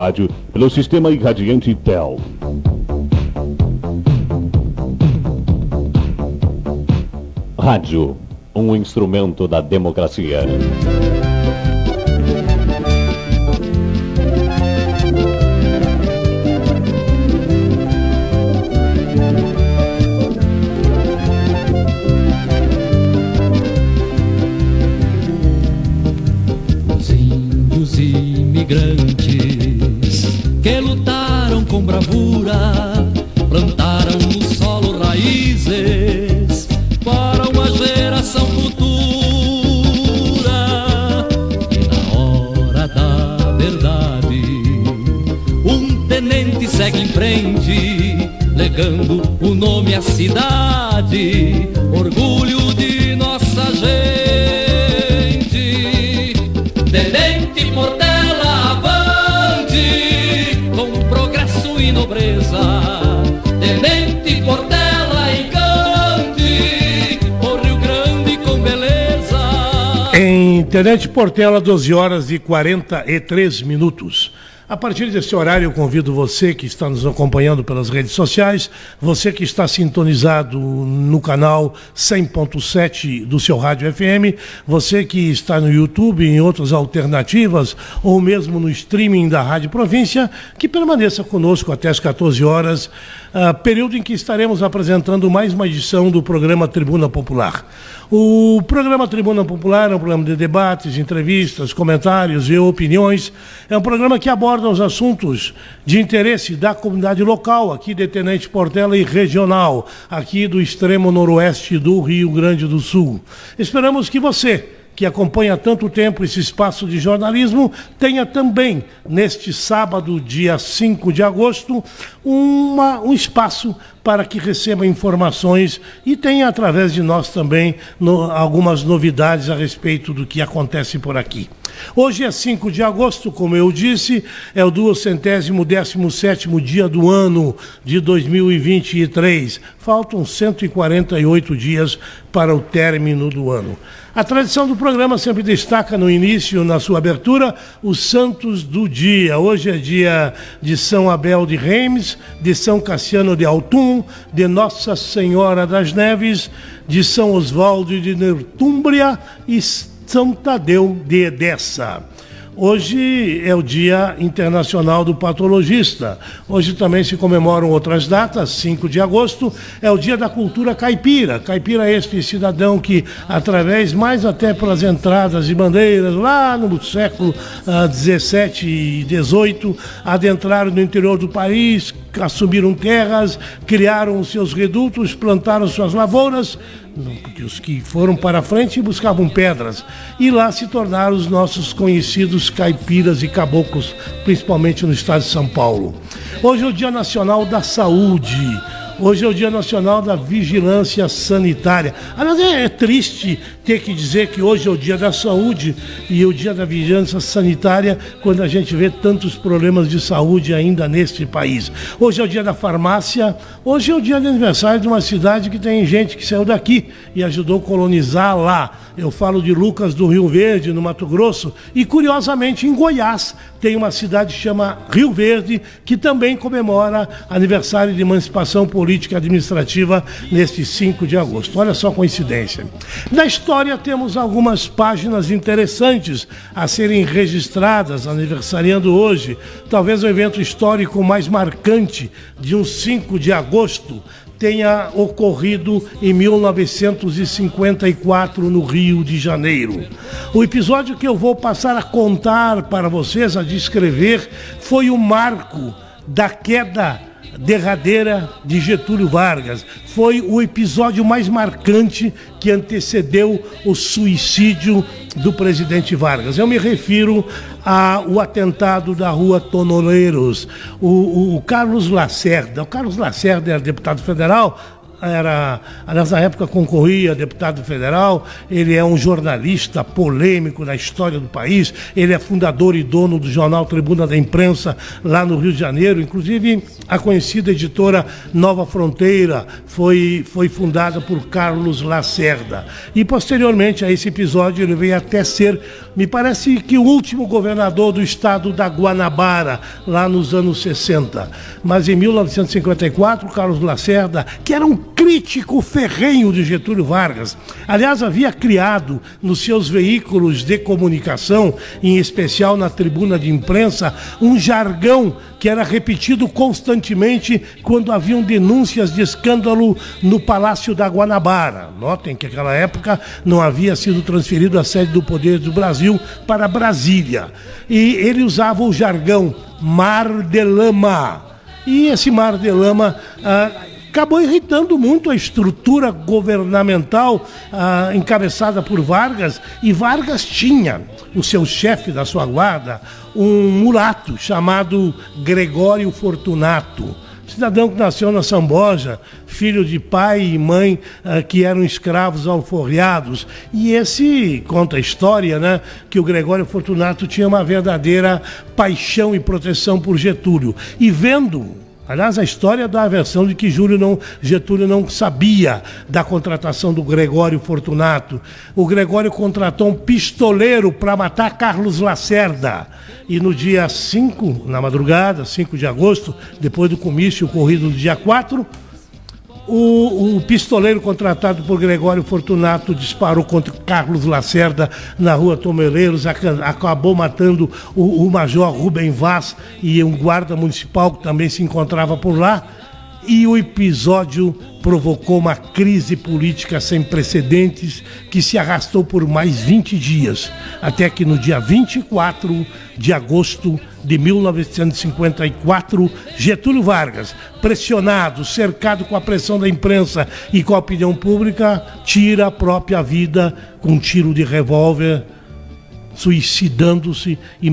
Rádio pelo sistema irradiante TEL. Rádio, um instrumento da democracia. Os índios imigrantes que lutaram com bravura, plantaram no solo raízes para uma geração futura. E na hora da verdade, um tenente segue em frente, legando o nome à cidade, orgulho de nossa gente. Tenente Portela, avante, com progresso e nobreza. Tenente Portela e cante, o Rio Grande com beleza. Em Tenente Portela, 12 horas e 43 minutos. A partir desse horário, eu convido você que está nos acompanhando pelas redes sociais, você que está sintonizado no canal 100.7 do seu rádio FM, você que está no YouTube, em outras alternativas, ou mesmo no streaming da Rádio Província, que permaneça conosco até as 14 horas, período em que estaremos apresentando mais uma edição do programa Tribuna Popular. O programa Tribuna Popular é um programa de debates, entrevistas, comentários e opiniões. É um programa que aborda os assuntos de interesse da comunidade local, aqui de Tenente Portela e regional, aqui do extremo noroeste do Rio Grande do Sul. Esperamos que você, que acompanha há tanto tempo esse espaço de jornalismo, tenha também, neste sábado, dia 5 de agosto, um espaço para que receba informações e tenha, através de nós também, algumas novidades a respeito do que acontece por aqui. Hoje é 5 de agosto, como eu disse, é o 217º dia do ano de 2023. Faltam 148 dias para o término do ano. A tradição do programa sempre destaca no início, na sua abertura, os santos do dia. Hoje é dia de São Abel de Reims, de São Cassiano de Autun, de Nossa Senhora das Neves, de São Osvaldo de Nortúmbria e São Tadeu de Edessa. Hoje é o Dia Internacional do Patologista. Hoje também se comemoram outras datas. 5 de agosto é o Dia da Cultura Caipira. Caipira é este cidadão que, através mais até pelas entradas de bandeiras, lá no século 17 e 18, adentraram no interior do país, assumiram terras, criaram os seus redutos, plantaram suas lavouras, porque os que foram para frente buscavam pedras, e lá se tornaram os nossos conhecidos caipiras e caboclos, principalmente no estado de São Paulo. Hoje é o Dia Nacional da Saúde. Hoje é o Dia Nacional da Vigilância Sanitária. Aliás, é triste ter que dizer que hoje é o Dia da Saúde e o Dia da Vigilância Sanitária, quando a gente vê tantos problemas de saúde ainda neste país. Hoje é o Dia da Farmácia. Hoje é o dia de aniversário de uma cidade que tem gente que saiu daqui e ajudou a colonizar lá. Eu falo de Lucas do Rio Verde, no Mato Grosso, e curiosamente em Goiás tem uma cidade que chama Rio Verde, que também comemora aniversário de emancipação política e administrativa neste 5 de agosto. Olha só a coincidência. Na história temos algumas páginas interessantes a serem registradas, aniversariando hoje. Talvez o evento histórico mais marcante de um 5 de agosto tenha ocorrido em 1954 no Rio de Janeiro. O episódio que eu vou passar a contar para vocês, a descrever, foi o marco da queda derradeira de Getúlio Vargas. Foi o episódio mais marcante que antecedeu o suicídio do presidente Vargas. Eu me refiro ao atentado da Rua Tonoleiros. O Carlos Lacerda. O Carlos Lacerda era deputado federal, nessa época concorria a deputado federal. Ele é um jornalista polêmico da história do país. Ele é fundador e dono do jornal Tribuna da Imprensa lá no Rio de Janeiro. Inclusive, a conhecida editora Nova Fronteira foi fundada por Carlos Lacerda. E posteriormente a esse episódio ele veio até ser Me parece que o último governador do estado da Guanabara, lá nos anos 60. Mas em 1954, Carlos Lacerda, que era um crítico ferrenho de Getúlio Vargas, aliás, havia criado nos seus veículos de comunicação, em especial na tribuna de imprensa, um jargão que era repetido constantemente quando haviam denúncias de escândalo no Palácio da Guanabara. Notem que naquela época não havia sido transferido a sede do Poder do Brasil para Brasília. E ele usava o jargão Mar de Lama. E esse Mar de Lama acabou irritando muito a estrutura governamental encabeçada por Vargas, e Vargas tinha o seu chefe da sua guarda, um mulato chamado Gregório Fortunato, cidadão que nasceu na Samboja, filho de pai e mãe que eram escravos alforriados. E esse conta a história, né, que o Gregório Fortunato tinha uma verdadeira paixão e proteção por Getúlio. E vendo... Aliás, a história dá a versão de que Getúlio não sabia da contratação do Gregório Fortunato. O Gregório contratou um pistoleiro para matar Carlos Lacerda. E no dia 5, na madrugada, 5 de agosto, depois do comício ocorrido no dia 4, o pistoleiro contratado por Gregório Fortunato disparou contra Carlos Lacerda na rua Tomeleiros, acabou matando o major Rubem Vaz e um guarda municipal que também se encontrava por lá. E o episódio provocou uma crise política sem precedentes que se arrastou por mais 20 dias, até que no dia 24 de agosto de 1954, Getúlio Vargas, pressionado, cercado com a pressão da imprensa e com a opinião pública, tira a própria vida com um tiro de revólver, suicidando-se e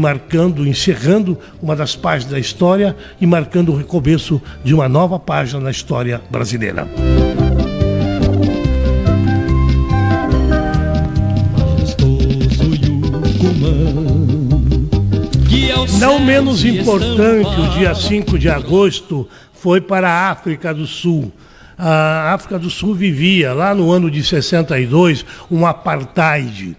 encerrando uma das páginas da história e marcando o recomeço de uma nova página na história brasileira. Não menos importante, o dia 5 de agosto foi para a África do Sul. A África do Sul vivia, lá no ano de 62, um apartheid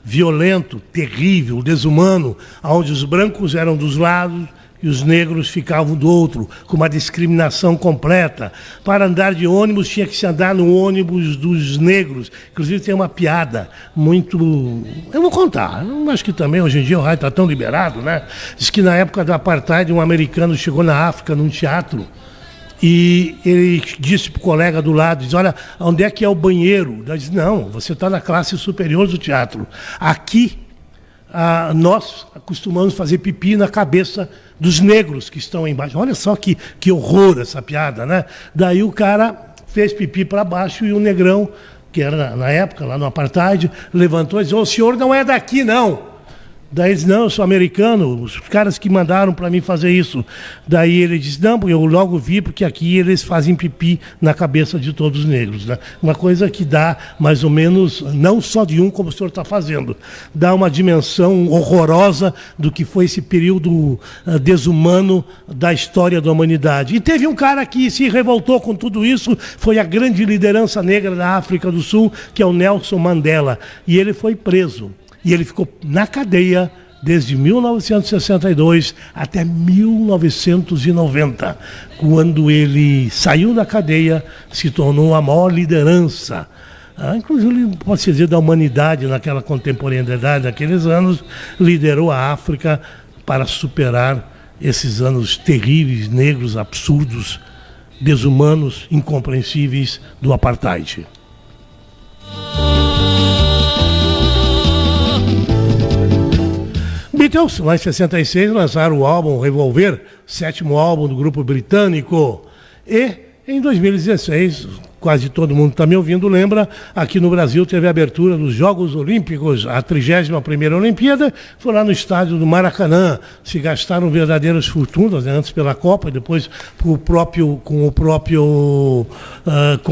violento, terrível, desumano, onde os brancos eram dos lados e os negros ficavam do outro, com uma discriminação completa. Para andar de ônibus tinha que se andar no ônibus dos negros. Inclusive tem uma piada muito... Eu vou contar, eu acho que também hoje em dia o rádio está tão liberado, né? Diz que na época do apartheid um americano chegou na África num teatro e ele disse para o colega do lado, diz, olha, onde é que é o banheiro? Ele disse, não, você está na classe superior do teatro. Aqui, nós costumamos fazer pipi na cabeça dos negros que estão aí embaixo. Olha só que horror essa piada, né? Daí o cara fez pipi para baixo e o negrão, que era na época, lá no apartheid, levantou e disse, o senhor não é daqui, não. Daí ele disse, não, eu sou americano, os caras que mandaram para mim fazer isso. Daí ele disse, não, eu logo vi, porque aqui eles fazem pipi na cabeça de todos os negros, né? Uma coisa que dá mais ou menos, não só de um como o senhor está fazendo, dá uma dimensão horrorosa do que foi esse período desumano da história da humanidade. E teve um cara que se revoltou com tudo isso, foi a grande liderança negra da África do Sul, que é o Nelson Mandela, e ele foi preso. E ele ficou na cadeia desde 1962 até 1990, quando ele saiu da cadeia, se tornou a maior liderança, inclusive pode-se dizer da humanidade naquela contemporaneidade, naqueles anos, liderou a África para superar esses anos terríveis, negros, absurdos, desumanos, incompreensíveis do apartheid. Beatles, lá em 66, lançaram o álbum Revolver, 7º álbum do grupo britânico. E, em 2016, quase todo mundo está me ouvindo, lembra, aqui no Brasil teve a abertura dos Jogos Olímpicos, a 31ª Olimpíada, foi lá no estádio do Maracanã. Se gastaram verdadeiras fortunas, né, antes pela Copa e depois com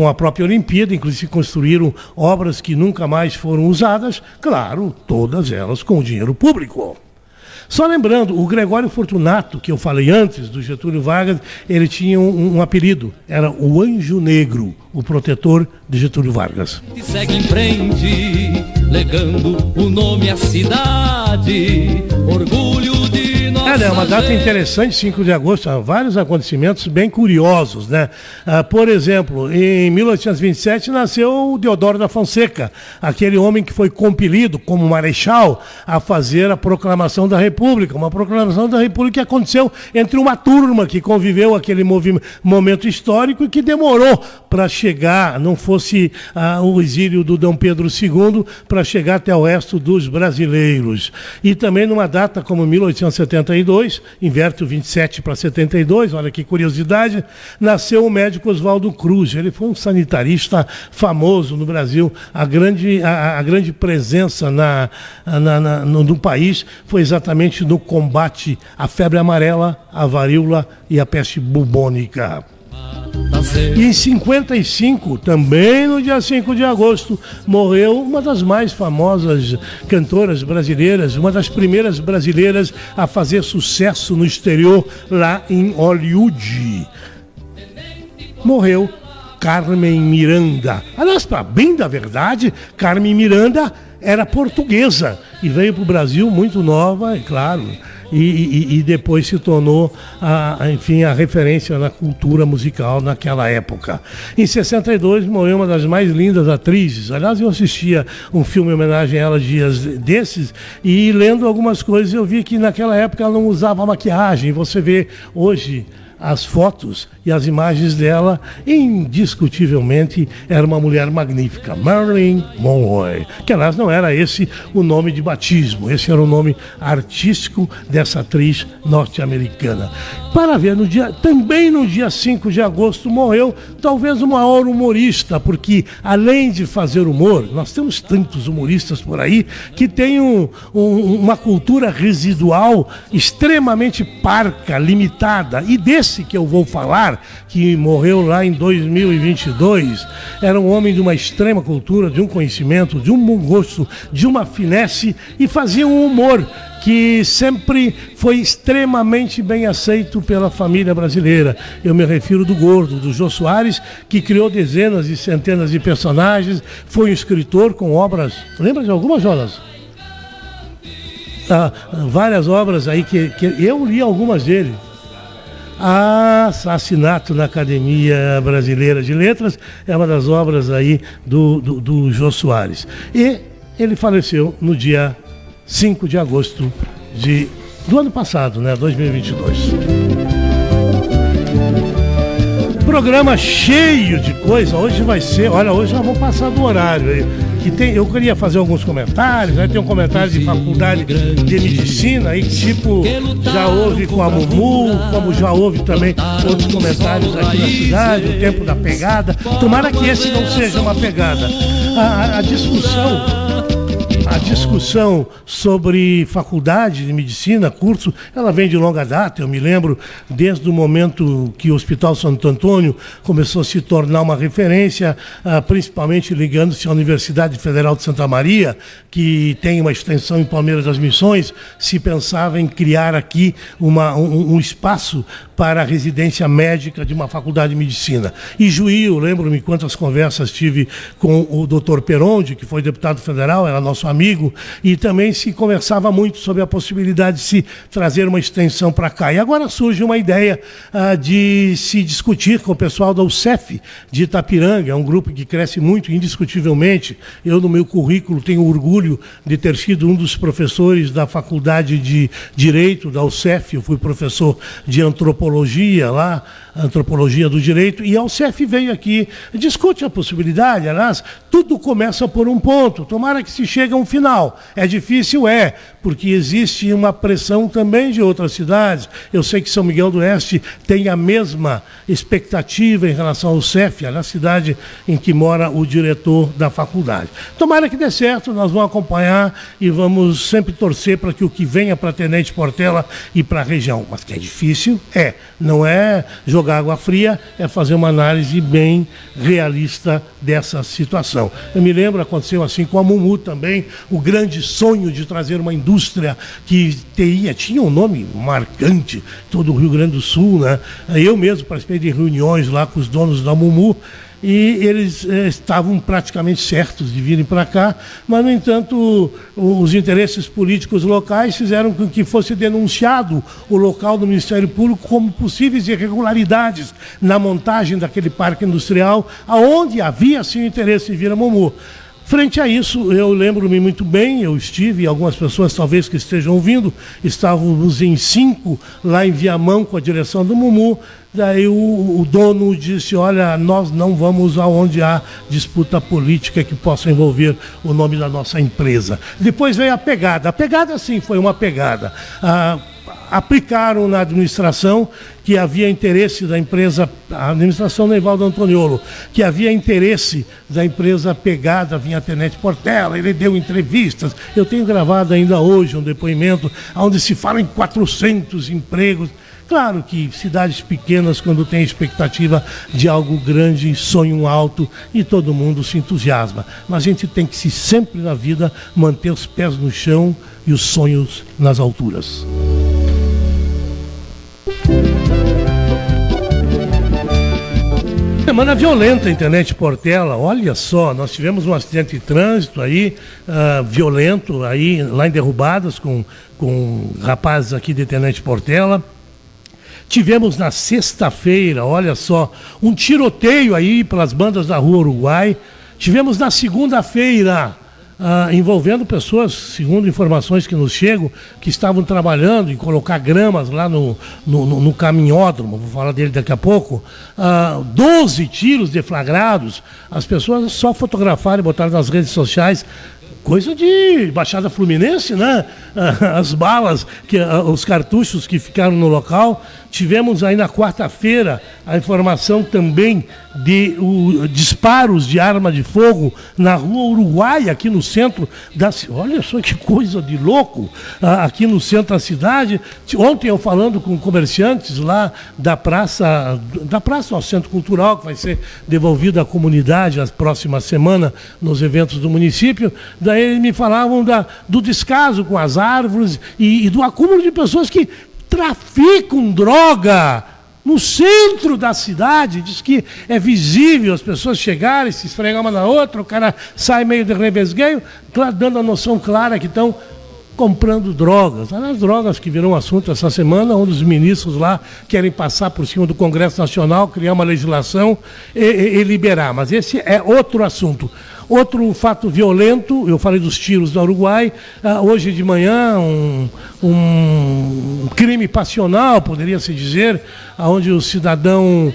a própria Olimpíada, inclusive construíram obras que nunca mais foram usadas, claro, todas elas com dinheiro público. Só lembrando, o Gregório Fortunato, que eu falei antes, do Getúlio Vargas, ele tinha um apelido, era o Anjo Negro, o protetor de Getúlio Vargas. Segue em frente, legando o nome à cidade, orgulho de nossa É uma data interessante, 5 de agosto, há vários acontecimentos bem curiosos, né? Por exemplo, em 1827 nasceu o Deodoro da Fonseca, aquele homem que foi compelido como marechal a fazer a proclamação da República, uma proclamação da República que aconteceu entre uma turma que conviveu aquele momento histórico e que demorou para chegar, não fosse o exílio do Dom Pedro II, para chegar até o resto dos brasileiros. E também numa data como 1872, inverte o 27 para 72, olha que curiosidade, nasceu o médico Oswaldo Cruz. Ele foi um sanitarista famoso no Brasil. A grande presença no país foi exatamente no combate à febre amarela, à varíola e à peste bubônica. E em 55, também no dia 5 de agosto, morreu uma das mais famosas cantoras brasileiras, uma das primeiras brasileiras a fazer sucesso no exterior, lá em Hollywood. Morreu Carmen Miranda. Aliás, para bem da verdade, Carmen Miranda era portuguesa e veio para o Brasil muito nova, é claro. E depois se tornou, a referência na cultura musical naquela época. Em 62 morreu uma das mais lindas atrizes. Aliás, eu assistia um filme em homenagem a ela dias desses e lendo algumas coisas eu vi que naquela época ela não usava maquiagem. Você vê hoje as fotos e as imagens dela, indiscutivelmente era uma mulher magnífica, Marilyn Monroe, que aliás não era esse o nome de batismo, esse era o nome artístico dessa atriz norte-americana. Para ver, também no dia 5 de agosto morreu talvez o maior humorista, porque além de fazer humor, nós temos tantos humoristas por aí que têm uma cultura residual extremamente parca, limitada, e desse que eu vou falar, que morreu lá em 2022, era um homem de uma extrema cultura, de um conhecimento, de um bom gosto, de uma finesse, e fazia um humor que sempre foi extremamente bem aceito pela família brasileira. Eu me refiro do Gordo, do Jô Soares, que criou dezenas e centenas de personagens, foi um escritor com obras... Lembra de algumas, Jonas? Várias obras aí que eu li algumas dele. Assassinato na Academia Brasileira de Letras é uma das obras aí do Jô Soares. E ele faleceu no dia 5 de agosto do ano passado, né, 2022. Programa cheio de coisa. Hoje vai ser, hoje nós vamos passar do horário aí. Eu queria fazer alguns comentários, tem um comentário de faculdade de medicina aí, tipo, já houve com a Mumu, como já houve também outros comentários aqui na cidade, o tempo da pegada. Tomara que esse não seja uma pegada. A discussão sobre faculdade de medicina, curso, ela vem de longa data. Eu me lembro desde o momento que o Hospital Santo Antônio começou a se tornar uma referência, principalmente ligando-se à Universidade Federal de Santa Maria, que tem uma extensão em Palmeiras das Missões. Se pensava em criar aqui um espaço para a residência médica de uma faculdade de medicina. E Juí, eu lembro-me quantas conversas tive com o Dr. Peronde, que foi deputado federal, era nosso amigo, e também se conversava muito sobre a possibilidade de se trazer uma extensão para cá. E agora surge uma ideia de se discutir com o pessoal da UCEF de Itapiranga, é um grupo que cresce muito, indiscutivelmente. Eu, no meu currículo, tenho orgulho de ter sido um dos professores da Faculdade de Direito da UCEF. Eu fui professor de antropologia lá, antropologia do direito, e a UCEF veio aqui, discute a possibilidade. Aliás, tudo começa por um ponto, tomara que se chegue a um final. É difícil, porque existe uma pressão também de outras cidades. Eu sei que São Miguel do Oeste tem a mesma expectativa em relação ao UCEF, na cidade em que mora o diretor da faculdade. Tomara que dê certo, nós vamos acompanhar e vamos sempre torcer para que o que venha para Tenente Portela e para a região. Mas que é difícil, não é jogar água fria, é fazer uma análise bem realista dessa situação. Eu me lembro, aconteceu assim com a Mumu também, o grande sonho de trazer uma indústria que tinha um nome marcante, todo o Rio Grande do Sul, né? Eu mesmo participei de reuniões lá com os donos da Mumu, e eles estavam praticamente certos de virem para cá, mas, no entanto, os interesses políticos locais fizeram com que fosse denunciado o local do Ministério Público como possíveis irregularidades na montagem daquele parque industrial, aonde havia, sim, o interesse de vir a Mumu. Frente a isso, eu lembro-me muito bem, eu estive, algumas pessoas talvez que estejam ouvindo, estávamos em 5 lá em Viamão com a direção do Mumu, daí o dono disse, olha, nós não vamos aonde há disputa política que possa envolver o nome da nossa empresa. Depois veio a pegada sim, foi uma pegada. Aplicaram na administração que havia interesse da empresa, a administração Neivaldo Antoniolo, que havia interesse da empresa pegada, vinha a Tenente Portela, ele deu entrevistas. Eu tenho gravado ainda hoje um depoimento onde se fala em 400 empregos. Claro que cidades pequenas, quando tem expectativa de algo grande, sonham alto e todo mundo se entusiasma. Mas a gente tem que sempre na vida manter os pés no chão e os sonhos nas alturas. Semana violenta, Internet Portela. Olha só, nós tivemos um acidente de trânsito aí, violento, aí, lá em Derrubadas, com rapazes aqui de Internet Portela. Tivemos na sexta-feira, olha só, um tiroteio aí pelas bandas da Rua Uruguai. Tivemos na segunda-feira, envolvendo pessoas, segundo informações que nos chegam, que estavam trabalhando em colocar gramas lá no caminhódromo, vou falar dele daqui a pouco, 12 tiros deflagrados, as pessoas só fotografaram e botaram nas redes sociais, coisa de Baixada Fluminense, né? As balas, os cartuchos que ficaram no local. Tivemos aí na quarta-feira a informação também de disparos de arma de fogo na Rua Uruguai, aqui no centro da cidade. Olha só que coisa de louco, aqui no centro da cidade. Ontem eu falando com comerciantes lá da praça ao Centro Cultural, que vai ser devolvido à comunidade a próxima semana nos eventos do município, daí eles me falavam do descaso com as árvores e do acúmulo de pessoas que traficam droga no centro da cidade. Diz que é visível as pessoas chegarem, se esfregar uma na outra, o cara sai meio de revesgueio, dando a noção clara que estão comprando drogas. As drogas que viram assunto essa semana, um dos ministros lá querem passar por cima do Congresso Nacional, criar uma legislação e liberar. Mas esse é outro assunto. Outro fato violento, eu falei dos tiros no Uruguai, hoje de manhã um crime passional, poderia-se dizer, onde o cidadão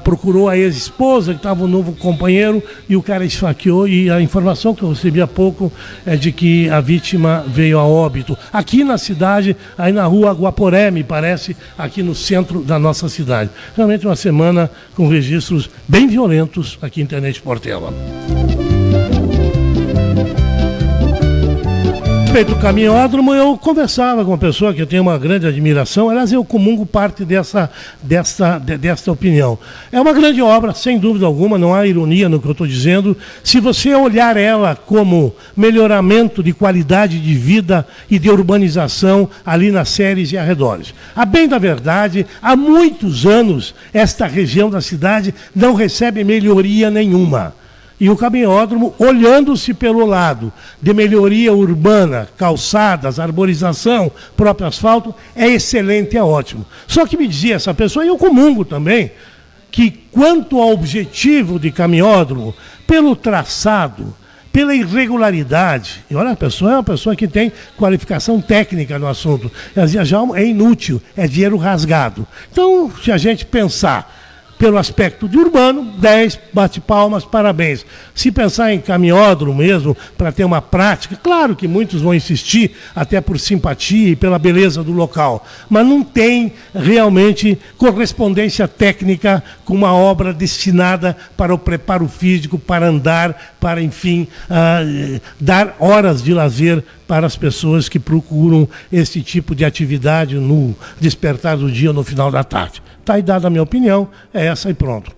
procurou a ex-esposa, que estava um novo companheiro, e o cara esfaqueou, e a informação que eu recebi há pouco é de que a vítima veio a óbito. Aqui na cidade, aí na Rua Guaporé, me parece, aqui no centro da nossa cidade. Realmente uma semana com registros bem violentos aqui em Tenente Portela. Respeito ao caminhódromo, eu conversava com uma pessoa que eu tenho uma grande admiração, aliás, eu comungo parte desta opinião. É uma grande obra, sem dúvida alguma, não há ironia no que eu estou dizendo. Se você olhar ela como melhoramento de qualidade de vida e de urbanização ali nas séries e arredores. A bem da verdade, há muitos anos, esta região da cidade não recebe melhoria nenhuma. E o caminhódromo, olhando-se pelo lado de melhoria urbana, calçadas, arborização, próprio asfalto, é excelente, é ótimo. Só que me dizia essa pessoa, e eu comungo também, que quanto ao objetivo de caminhódromo, pelo traçado, pela irregularidade, e olha, a pessoa é uma pessoa que tem qualificação técnica no assunto, ela dizia, já é inútil, é dinheiro rasgado. Então, se a gente pensar pelo aspecto de urbano, 10, bate palmas, parabéns. Se pensar em caminhódromo mesmo, para ter uma prática, claro que muitos vão insistir, até por simpatia e pela beleza do local, mas não tem realmente correspondência técnica com uma obra destinada para o preparo físico, para andar, para, enfim, dar horas de lazer para as pessoas que procuram esse tipo de atividade no despertar do dia ou no final da tarde. Está aí dada a minha opinião, é essa e pronto.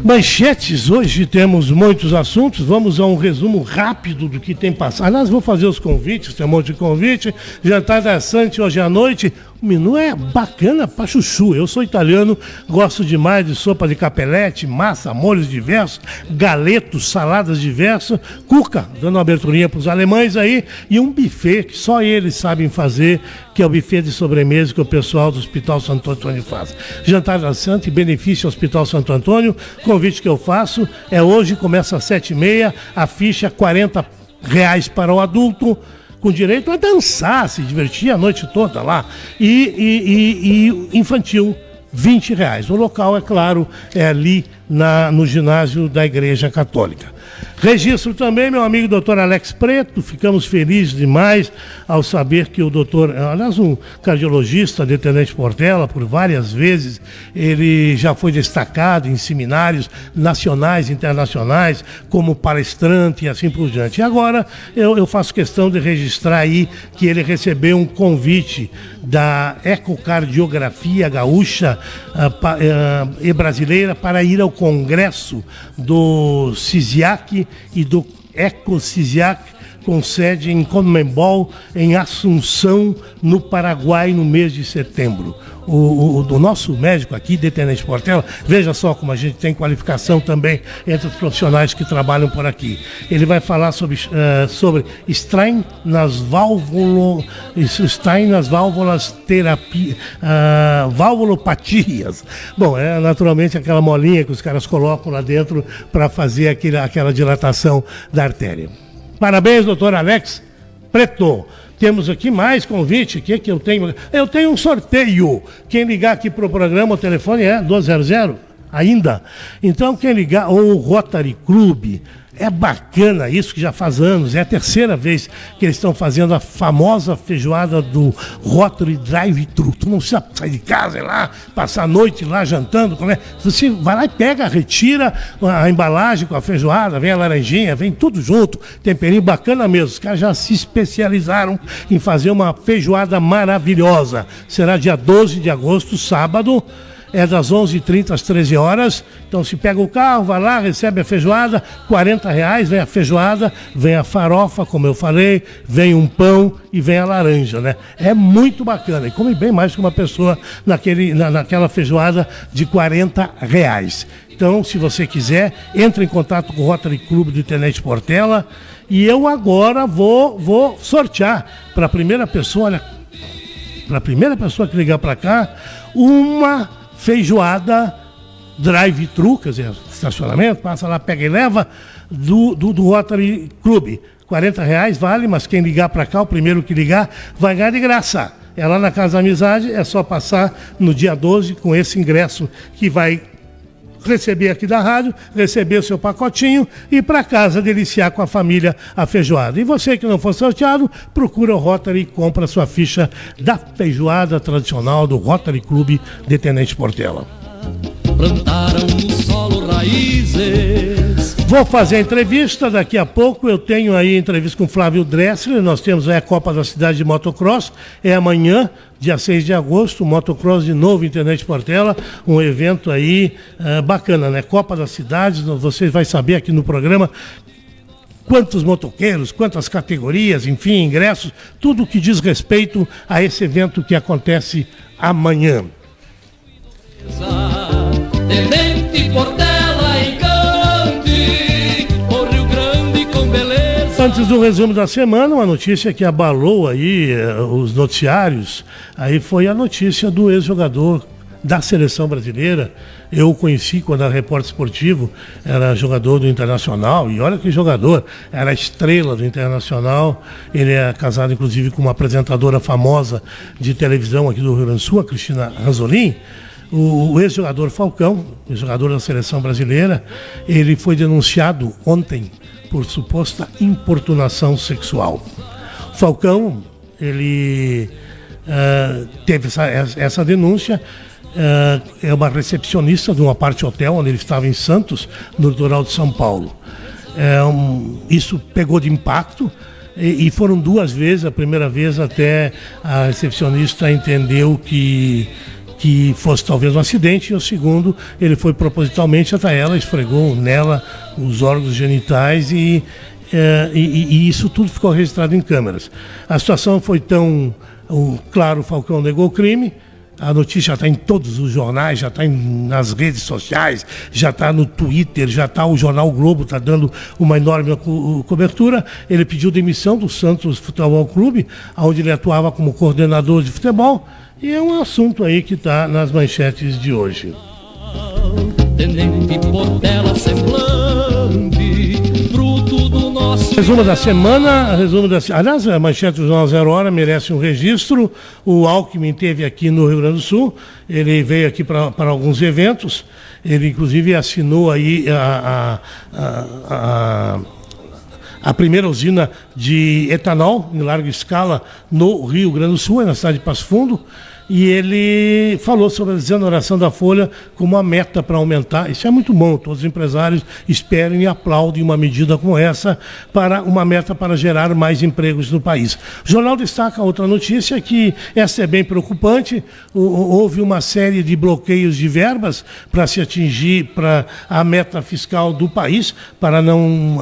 Manchetes, hoje temos muitos assuntos, vamos a um resumo rápido do que tem passado. Aliás, vou fazer os convites, tem um monte de convite. Jantar da Sante hoje à noite, O menu é bacana pra chuchu. Eu sou italiano, gosto demais de sopa de capelete, massa, molhos diversos, galetos, saladas diversas, cuca, dando uma aberturinha pros alemães aí, e um buffet que só eles sabem fazer, que é o buffet de sobremesa que o pessoal do Hospital Santo Antônio faz. Jantar da Santa e benefício ao Hospital Santo Antônio. Convite que eu faço é hoje, começa às 7h30, a ficha R$40 para o adulto, com direito a dançar, se divertir a noite toda lá. E infantil, R$20. O local, é claro, é ali no ginásio da Igreja Católica. Registro também, meu amigo doutor Alex Preto, ficamos felizes demais ao saber que o doutor, aliás, um cardiologista de Tenente Portela, por várias vezes, ele já foi destacado em seminários nacionais e internacionais, como palestrante e assim por diante. E agora eu faço questão de registrar aí que ele recebeu um convite da Ecocardiografia Gaúcha e Brasileira para ir ao congresso do CISIAC e do EcoCISIAC, com sede em Conmebol, em Assunção, no Paraguai, no mês de setembro. O nosso médico aqui, de Tenente Portela, veja só como a gente tem qualificação também entre os profissionais que trabalham por aqui. Ele vai falar sobre Stein nas válvulas terapia, valvulopatias. Bom, é naturalmente aquela molinha que os caras colocam lá dentro para fazer aquela dilatação da artéria. Parabéns, doutor Alex Preto. Temos aqui mais convite. O que eu tenho? Eu tenho um sorteio. Quem ligar aqui para o programa, o telefone é 200 ainda. Então, quem ligar, ou o Rotary Club, é bacana isso, que já faz anos. É a terceira vez que eles estão fazendo a famosa feijoada do Rotary Drive-Thru. Tu não precisa sair de casa, ir lá, passar a noite lá jantando. Você vai lá e pega, retira a embalagem com a feijoada, vem a laranjinha, vem tudo junto. Temperinho bacana mesmo. Os caras já se especializaram em fazer uma feijoada maravilhosa. Será dia 12 de agosto, sábado. É das 11h30 às 13 horas. Então se pega o carro, vai lá, recebe a feijoada, R$40, vem a feijoada, vem a farofa, como eu falei, vem um pão e vem a laranja, né? É muito bacana. E come bem mais que uma pessoa naquela feijoada de R$40. Então, se você quiser, entre em contato com o Rotary Clube do Tenente Portela. E eu agora vou sortear para a primeira pessoa, olha, para a primeira pessoa que ligar para cá, uma feijoada drive-thru, quer dizer, estacionamento, passa lá, pega e leva, do Rotary Club. R$40 vale, mas quem ligar para cá, o primeiro que ligar, vai ganhar de graça. É lá na Casa da Amizade, é só passar no dia 12 com esse ingresso que vai receber aqui da rádio, receber o seu pacotinho e ir para casa deliciar com a família a feijoada. E você que não for sorteado, procura o Rotary e compra a sua ficha da feijoada tradicional do Rotary Clube de Tenente Portela. Plantaram no solo raízes. Vou fazer a entrevista, daqui a pouco eu tenho aí entrevista com o Flávio Dressler, nós temos aí a Copa da Cidade de Motocross, é amanhã, dia 6 de agosto, Motocross de novo em Tenente Portela, um evento aí bacana, né? Copa das Cidades, você vai saber aqui no programa quantos motoqueiros, quantas categorias, enfim, ingressos, tudo que diz respeito a esse evento que acontece amanhã. Tenente Portela encante, o Rio Grande com beleza. Antes do resumo da semana, uma notícia que abalou aí os noticiários, aí foi a notícia do ex-jogador da seleção brasileira. Eu o conheci quando era repórter esportivo, era jogador do Internacional, e olha que jogador, era estrela do Internacional. Ele é casado inclusive com uma apresentadora famosa de televisão aqui do Rio Grande do Sul, a Cristina Ranzolin. O ex-jogador Falcão, ex-jogador da seleção brasileira, ele foi denunciado ontem por suposta importunação sexual. Falcão, ele teve essa denúncia, é uma recepcionista de uma parte hotel, onde ele estava em Santos, no litoral de São Paulo. Isso pegou de impacto, e foram duas vezes. A primeira vez até a recepcionista entendeu que fosse talvez um acidente, e o segundo, ele foi propositalmente até ela, esfregou nela os órgãos genitais e e isso tudo ficou registrado em câmeras. A situação foi tão... Claro, o Falcão negou o crime, a notícia já está em todos os jornais, já está nas redes sociais, já está no Twitter, já está o jornal o Globo, está dando uma enorme cobertura. Ele pediu demissão do Santos Futebol Clube, onde ele atuava como coordenador de futebol, e é um assunto aí que está nas manchetes de hoje. Tenente Portela semblante, fruto do nosso... Resumo da semana, aliás, a manchete do Jornal 0 Hora merece um registro. O Alckmin esteve aqui no Rio Grande do Sul, ele veio aqui para alguns eventos, ele inclusive assinou aí a primeira usina de etanol em larga escala no Rio Grande do Sul, na cidade de Passo Fundo. E ele falou sobre a desoneração da folha como uma meta para aumentar. Isso é muito bom, todos os empresários esperem e aplaudem uma medida como essa para uma meta para gerar mais empregos no país. O jornal destaca outra notícia que essa é bem preocupante. Houve uma série de bloqueios de verbas para se atingir para a meta fiscal do país, para não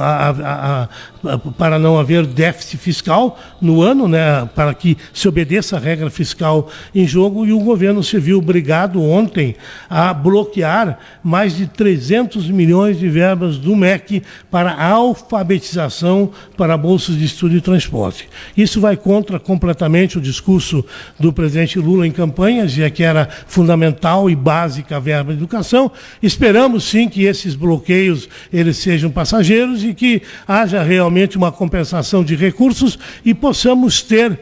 haver déficit fiscal no ano, né, para que se obedeça a regra fiscal em jogo, e o governo se viu obrigado ontem a bloquear mais de 300 milhões de verbas do MEC para a alfabetização para bolsas de estudo e transporte. Isso vai contra completamente o discurso do presidente Lula em campanha, dizia que era fundamental e básica a verba de educação. Esperamos sim que esses bloqueios eles sejam passageiros e que haja realmente uma compensação de recursos e possamos ter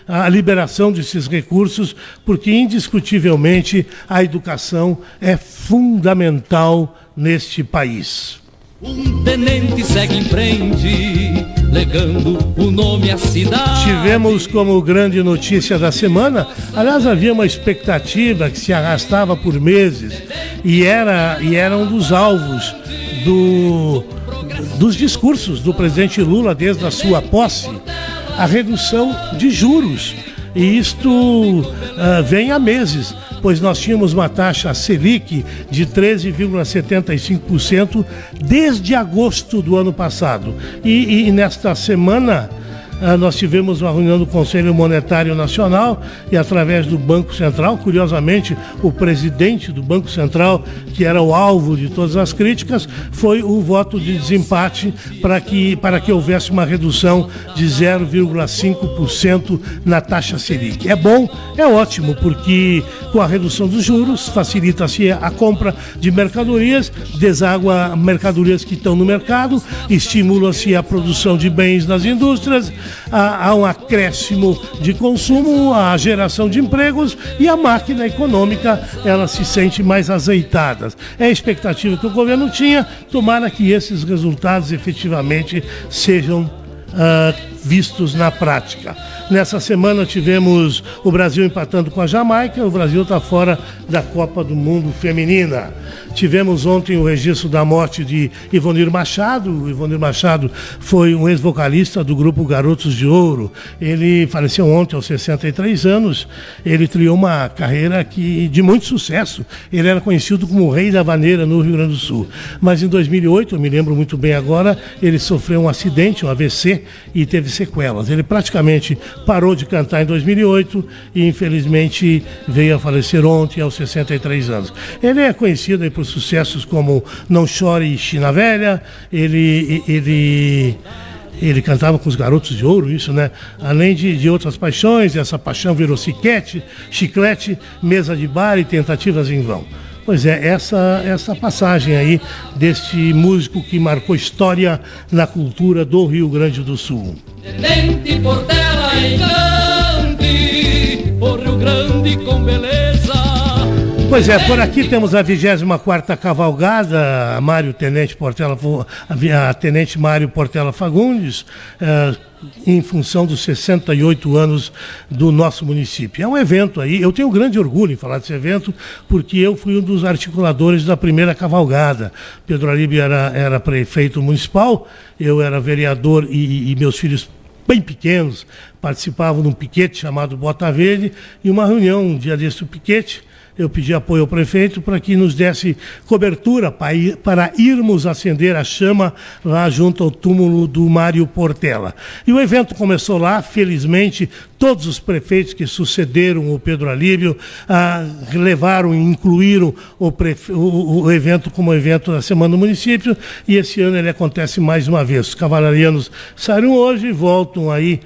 a liberação desses recursos, porque indiscutivelmente a educação é fundamental neste país. Um tenente segue em frente, legando o nome à cidade. Tivemos como grande notícia da semana, aliás, havia uma expectativa que se arrastava por meses e era um dos alvos dos discursos do presidente Lula desde a sua posse, a redução de juros. E isto vem há meses, pois nós tínhamos uma taxa Selic de 13,75% desde agosto do ano passado. E nesta semana nós tivemos uma reunião do Conselho Monetário Nacional e através do Banco Central, curiosamente, o presidente do Banco Central, que era o alvo de todas as críticas, foi o voto de desempate para que houvesse uma redução de 0,5% na taxa Selic. É bom, é ótimo, porque com a redução dos juros facilita-se a compra de mercadorias, deságua mercadorias que estão no mercado, estimula-se a produção de bens nas indústrias, há um acréscimo de consumo, a geração de empregos e a máquina econômica ela se sente mais azeitada. É a expectativa que o governo tinha, tomara que esses resultados efetivamente sejam vistos na prática. Nessa semana tivemos o Brasil empatando com a Jamaica, o Brasil está fora da Copa do Mundo Feminina. Tivemos ontem o registro da morte de Ivonir Machado. O Ivonir Machado foi um ex-vocalista do grupo Garotos de Ouro. Ele faleceu ontem aos 63 anos. Ele trilhou uma carreira de muito sucesso. Ele era conhecido como o Rei da Vaneira no Rio Grande do Sul. Mas em 2008, eu me lembro muito bem agora, ele sofreu um acidente, um AVC, e teve sequelas. Ele praticamente parou de cantar em 2008 e infelizmente veio a falecer ontem aos 63 anos. Ele é conhecido aí por sucessos como Não Chore, China Velha, ele cantava com os Garotos de Ouro, isso, né? Além de outras paixões, essa paixão virou chiclete, mesa de bar e tentativas em vão. Pois é, essa passagem aí deste músico que marcou história na cultura do Rio Grande do Sul. Tenente Portela encante, o Rio Grande com beleza. Pois é, por aqui temos a 24ª cavalgada, a Tenente Mário Portela Fagundes, em função dos 68 anos do nosso município. É um evento aí, eu tenho grande orgulho em falar desse evento, porque eu fui um dos articuladores da primeira cavalgada. Pedro Aribe era prefeito municipal, eu era vereador e meus filhos bem pequenos participavam de um piquete chamado Bota Verde, e uma reunião, um dia desse do piquete, eu pedi apoio ao prefeito para que nos desse cobertura para irmos acender a chama lá junto ao túmulo do Mário Portela. E o evento começou lá, felizmente, todos os prefeitos que sucederam o Pedro Alíbio levaram e incluíram o evento como evento da Semana do Município, e esse ano ele acontece mais uma vez. Os cavalarianos saíram hoje e voltam aí.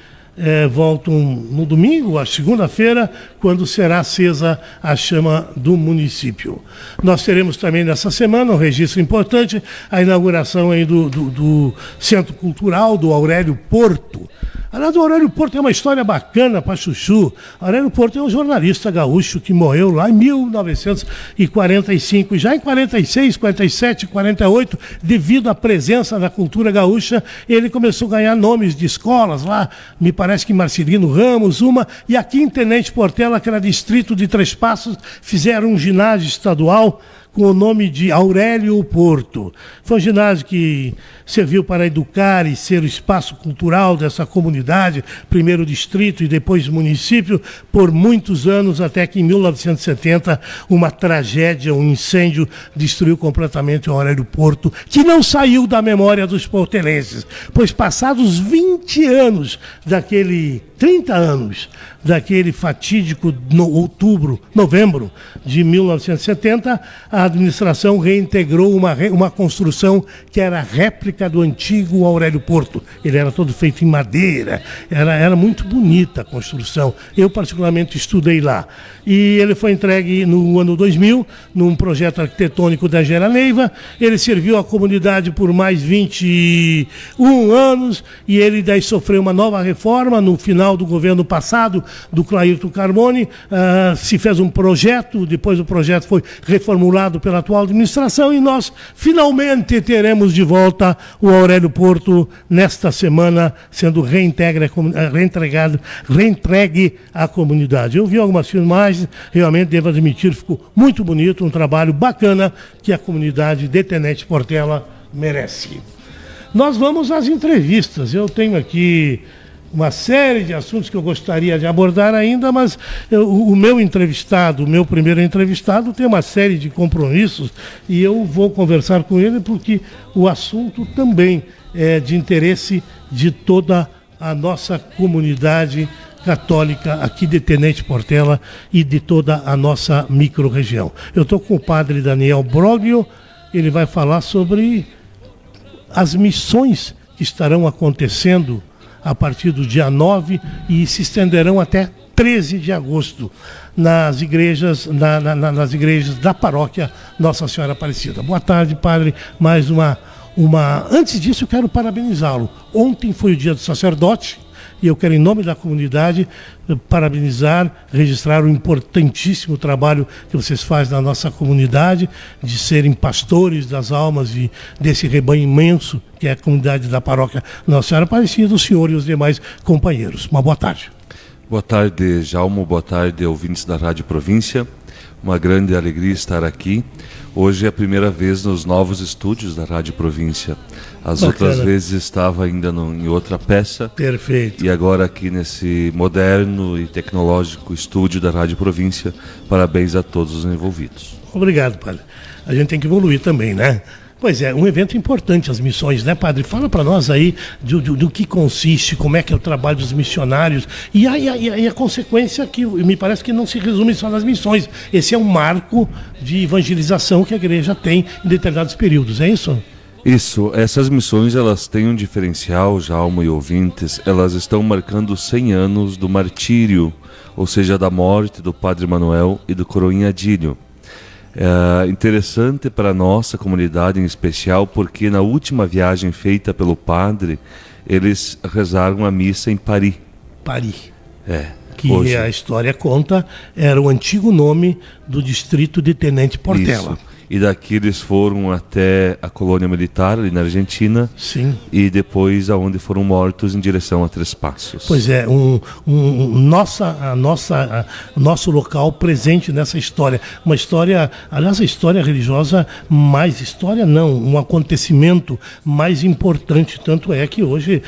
Voltam no domingo, a segunda-feira, quando será acesa a chama do município. Nós teremos também nessa semana um registro importante, a inauguração aí do Centro Cultural do Aurélio Porto. Aliás, o Aurélio Porto é uma história bacana para Chuchu. Aurélio Porto é um jornalista gaúcho que morreu lá em 1945. Já em 46, 47, 48, devido à presença da cultura gaúcha, ele começou a ganhar nomes de escolas lá, me parece que Marcelino Ramos, e aqui em Tenente Portela, que era distrito de Três Passos, fizeram um ginásio estadual com o nome de Aurélio Porto. Foi um ginásio que serviu para educar e ser o espaço cultural dessa comunidade, primeiro distrito e depois município, por muitos anos, até que em 1970 uma tragédia, um incêndio, destruiu completamente o Aurélio Porto, que não saiu da memória dos portelenses, pois passados 20 anos 30 anos daquele fatídico novembro de 1970, a administração reintegrou uma construção que era réplica do antigo Aurélio Porto. Ele era todo feito em madeira, era muito bonita a construção. Eu particularmente estudei lá. E ele foi entregue no ano 2000, num projeto arquitetônico da Gera Neiva. Ele serviu à comunidade por mais 21 anos e ele daí sofreu uma nova reforma no final do governo passado, do Clairton Carmoni. Se fez um projeto, depois o projeto foi reformulado pela atual administração e nós finalmente teremos de volta o Aurélio Porto nesta semana, sendo reentrgue à comunidade. Eu vi algumas filmagens, realmente devo admitir, ficou muito bonito, um trabalho bacana que a comunidade de Tenente Portela merece. Nós vamos às entrevistas. Eu tenho aqui uma série de assuntos que eu gostaria de abordar ainda, mas o meu primeiro entrevistado, tem uma série de compromissos e eu vou conversar com ele porque o assunto também é de interesse de toda a nossa comunidade católica aqui de Tenente Portela e de toda a nossa microrregião. Eu estou com o padre Daniel Broglio, ele vai falar sobre as missões que estarão acontecendo a partir do dia 9 e se estenderão até 13 de agosto nas igrejas, nas igrejas da paróquia Nossa Senhora Aparecida. Boa tarde, padre. Mais uma... Antes disso, eu quero parabenizá-lo. Ontem foi o dia do sacerdote e eu quero, em nome da comunidade, parabenizar, registrar o importantíssimo trabalho que vocês fazem na nossa comunidade, de serem pastores das almas e desse rebanho imenso que é a comunidade da paróquia Nossa Senhora Aparecida, o senhor e os demais companheiros. Uma boa tarde. Boa tarde, Jalmo. Boa tarde, ouvintes da Rádio Província. Uma grande alegria estar aqui. Hoje é a primeira vez nos novos estúdios da Rádio Província. As outras vezes estava ainda em outra peça. Perfeito. E agora aqui nesse moderno e tecnológico estúdio da Rádio Província. Parabéns a todos os envolvidos. Obrigado, padre. A gente tem que evoluir também, né? Pois é, um evento importante, as missões, né, padre? Fala para nós aí do que consiste, como é que é o trabalho dos missionários e a consequência que me parece que não se resume só nas missões. Esse é um marco de evangelização que a igreja tem em determinados períodos, é isso? Isso, essas missões elas têm um diferencial, Jalmo e ouvintes, elas estão marcando 100 anos do martírio, ou seja, da morte do Padre Manuel e do Coroinha Adílio. É interessante para a nossa comunidade em especial, porque na última viagem feita pelo padre, eles rezaram a missa em Paris. Paris. Que hoje, a história conta, era o antigo nome do distrito de Tenente Portela. Isso. E daqui eles foram até a colônia militar, ali na Argentina. Sim. E depois aonde foram mortos em direção a Três Passos. Pois é, nosso local presente nessa história. Uma história, aliás, a história religiosa, mais história não, um acontecimento mais importante. Tanto é que hoje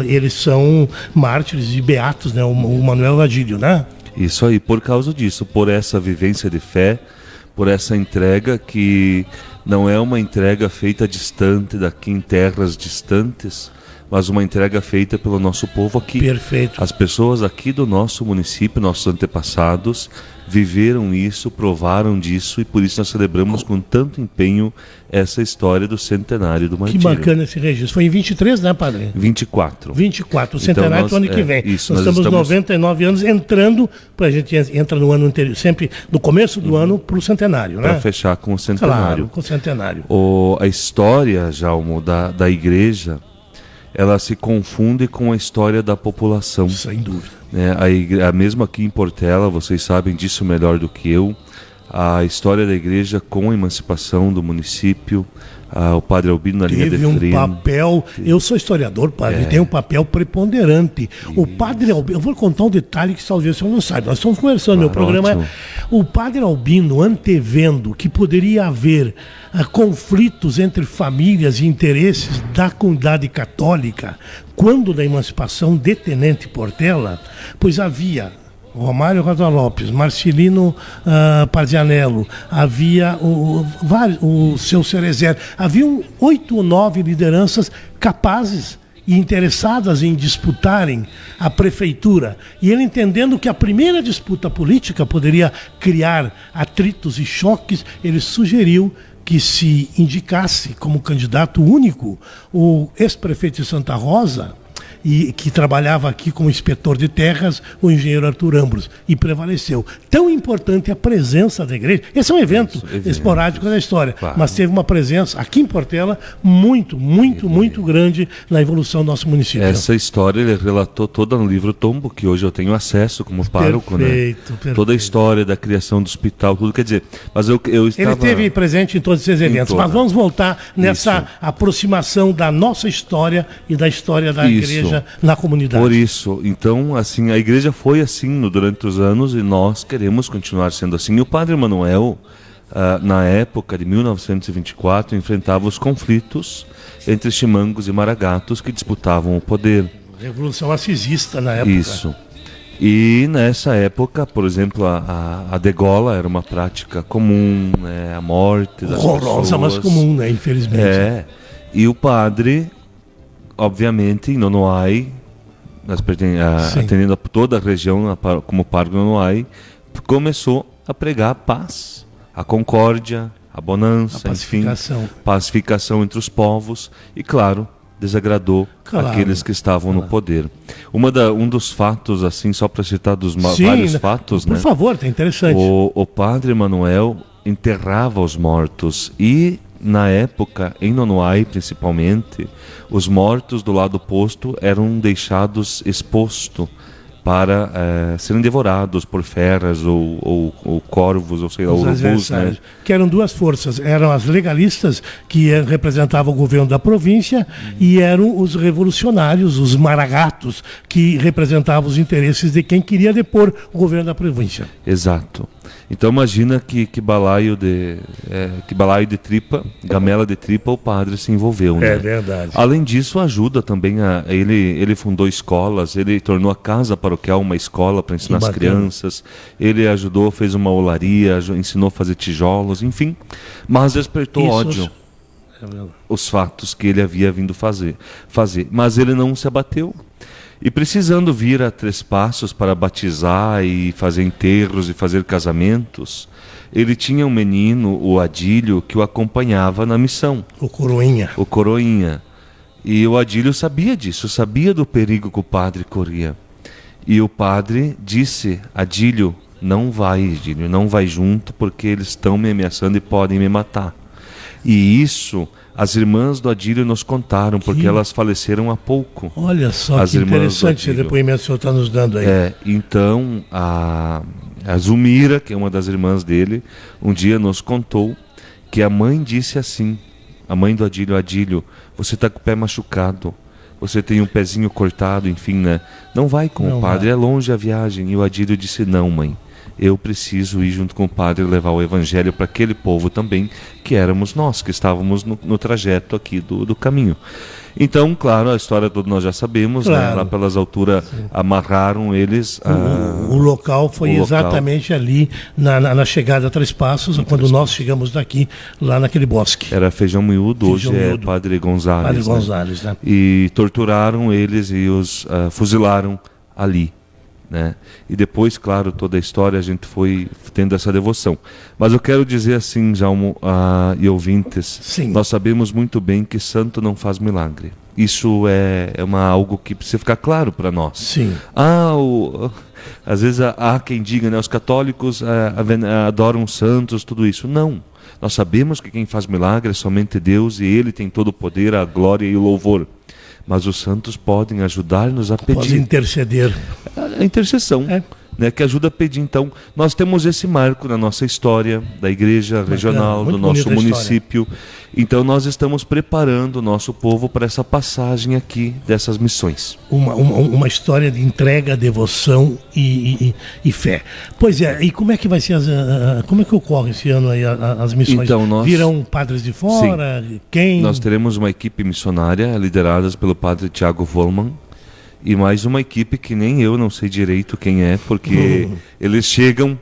eles são mártires e beatos, né? O Manuel Adílio, né? Isso aí, por causa disso, por essa vivência de fé, por essa entrega que não é uma entrega feita distante daqui em terras distantes, mas uma entrega feita pelo nosso povo aqui. Perfeito. As pessoas aqui do nosso município, nossos antepassados, viveram isso, provaram disso, e por isso nós celebramos com tanto empenho essa história do centenário do Que martírio. bacana esse registro. Foi em 23, né, padre? 24. 24, o centenário nós- do ano que vem. isso, nós estamos 99 anos entrando, a gente entra no ano anterior, sempre no começo do ano para o centenário, Para né? fechar com o Claro, centenário. com o centenário. A história, Jalmo, da igreja, ela se confunde com a história da população. Sem dúvida. Né? Mesmo aqui em Portela, vocês sabem disso melhor do que eu, a história da igreja com a emancipação do município, o padre Albino na linha de Teve um frente. papel, eu sou historiador, padre, tem um papel preponderante. O padre Albino, eu vou contar um detalhe que talvez o senhor não saiba, nós estamos conversando, meu programa ótimo. o padre Albino, antevendo que poderia haver conflitos entre famílias e interesses da comunidade católica, quando da emancipação de Tenente Portela, pois havia Romário Rosa Lopes, Marcelino Parzianello, havia o seu Cerezer, haviam 8 ou 9 lideranças capazes e interessadas em disputarem a prefeitura. E ele, entendendo que a primeira disputa política poderia criar atritos e choques, ele sugeriu que se indicasse como candidato único o ex-prefeito de Santa Rosa, e que trabalhava aqui como inspetor de terras, o engenheiro Arthur Ambros, e prevaleceu. Tão importante a presença da igreja. Esse é um evento esporádico da história, claro. mas teve uma presença aqui em Portela muito grande na evolução do nosso município. Essa história ele relatou toda no livro Tombo, que hoje eu tenho acesso como pároco, Perfeito. Toda a história da criação do hospital, tudo, quer dizer, mas eu estava... Ele esteve presente em todos esses eventos, mas vamos voltar nessa aproximação da nossa história e da história da igreja na comunidade. Por isso, então, assim, a igreja foi assim durante os anos e nós queremos continuar sendo assim. E o padre Manuel, na época de 1924, enfrentava os conflitos entre chimangos e maragatos que disputavam o poder. Revolução assisista na época. Isso. E nessa época, por exemplo, a degola era uma prática comum, né? A morte das horrorosa, pessoas. mas comum, né? Infelizmente. E o padre, obviamente, em Nonoai, atendendo a toda a região como padre de Nonoai, começou a pregar a paz, a concórdia, a bonança, A pacificação. enfim, pacificação entre os povos e, claro, desagradou aqueles que estavam no poder. Um dos fatos, assim, só para citar vários fatos, por favor, tá interessante. O padre Manuel enterrava os mortos e, na época, em Nonoai principalmente, os mortos do lado oposto eram deixados expostos para serem devorados por feras ou corvos, ou sei lá, urubus, né? Que eram duas forças, eram as legalistas, que representavam o governo da província, e eram os revolucionários, os maragatos, que representavam os interesses de quem queria depor o governo da província. Exato. Então imagina que balaio de tripa, gamela de tripa, o padre se envolveu, né? É verdade. Além disso, ajuda também ele fundou escolas, ele tornou a casa paroquial uma escola para ensinar as crianças, ele ajudou, fez uma olaria, ensinou a fazer tijolos, enfim, mas despertou ódio. Os fatos que ele havia vindo fazer. Mas ele não se abateu. E precisando vir a 3 Passos para batizar e fazer enterros e fazer casamentos, ele tinha um menino, o Adílio, que o acompanhava na missão. O Coroinha. E o Adílio sabia disso, sabia do perigo que o padre corria. E o padre disse: Adílio, não vai junto, porque eles estão me ameaçando e podem me matar. E isso as irmãs do Adílio nos contaram, porque elas faleceram há pouco. Olha só, que interessante esse depoimento que o senhor está nos dando aí. Então, a Zumira, que é uma das irmãs dele, um dia nos contou que a mãe disse assim, a mãe do Adílio: Adílio, você está com o pé machucado, você tem um pezinho cortado, enfim, né? Não vai com o padre, é longe a viagem. E o Adílio disse: não, mãe, eu preciso ir junto com o padre levar o evangelho para aquele povo também, que éramos nós, que estávamos no trajeto aqui do caminho. Então, claro, a história toda nós já sabemos, claro. Né? Lá pelas alturas amarraram eles. O local foi exatamente ali na chegada a Três Passos, quando nós chegamos daqui, lá naquele bosque. Era Feijão Miúdo, hoje é Padre Gonzales. Padre Gonzales, né? E torturaram eles e os fuzilaram ali. Né? E depois, claro, toda a história a gente foi tendo essa devoção. Mas eu quero dizer assim, Jalmo e ouvintes, Sim. Nós sabemos muito bem que santo não faz milagre. Isso é algo que precisa ficar claro para nós. Sim. Às vezes há quem diga, né, os católicos adoram santos, tudo isso. Não. Nós sabemos que quem faz milagre é somente Deus e Ele tem todo o poder, a glória e o louvor. Mas os santos podem ajudar-nos a pedir. Podem interceder. A intercessão, né, que ajuda a pedir. Então, nós temos esse marco na nossa história, da igreja regional, do nosso município. Então, nós estamos preparando o nosso povo para essa passagem aqui dessas missões. Uma história de entrega, devoção e fé. Pois é, e como é que vai ser como é que ocorre esse ano aí as missões? Então, virão padres de fora? Sim. Quem? Nós teremos uma equipe missionária liderada pelo padre Tiago Volman e mais uma equipe que nem eu não sei direito quem é, porque eles chegam,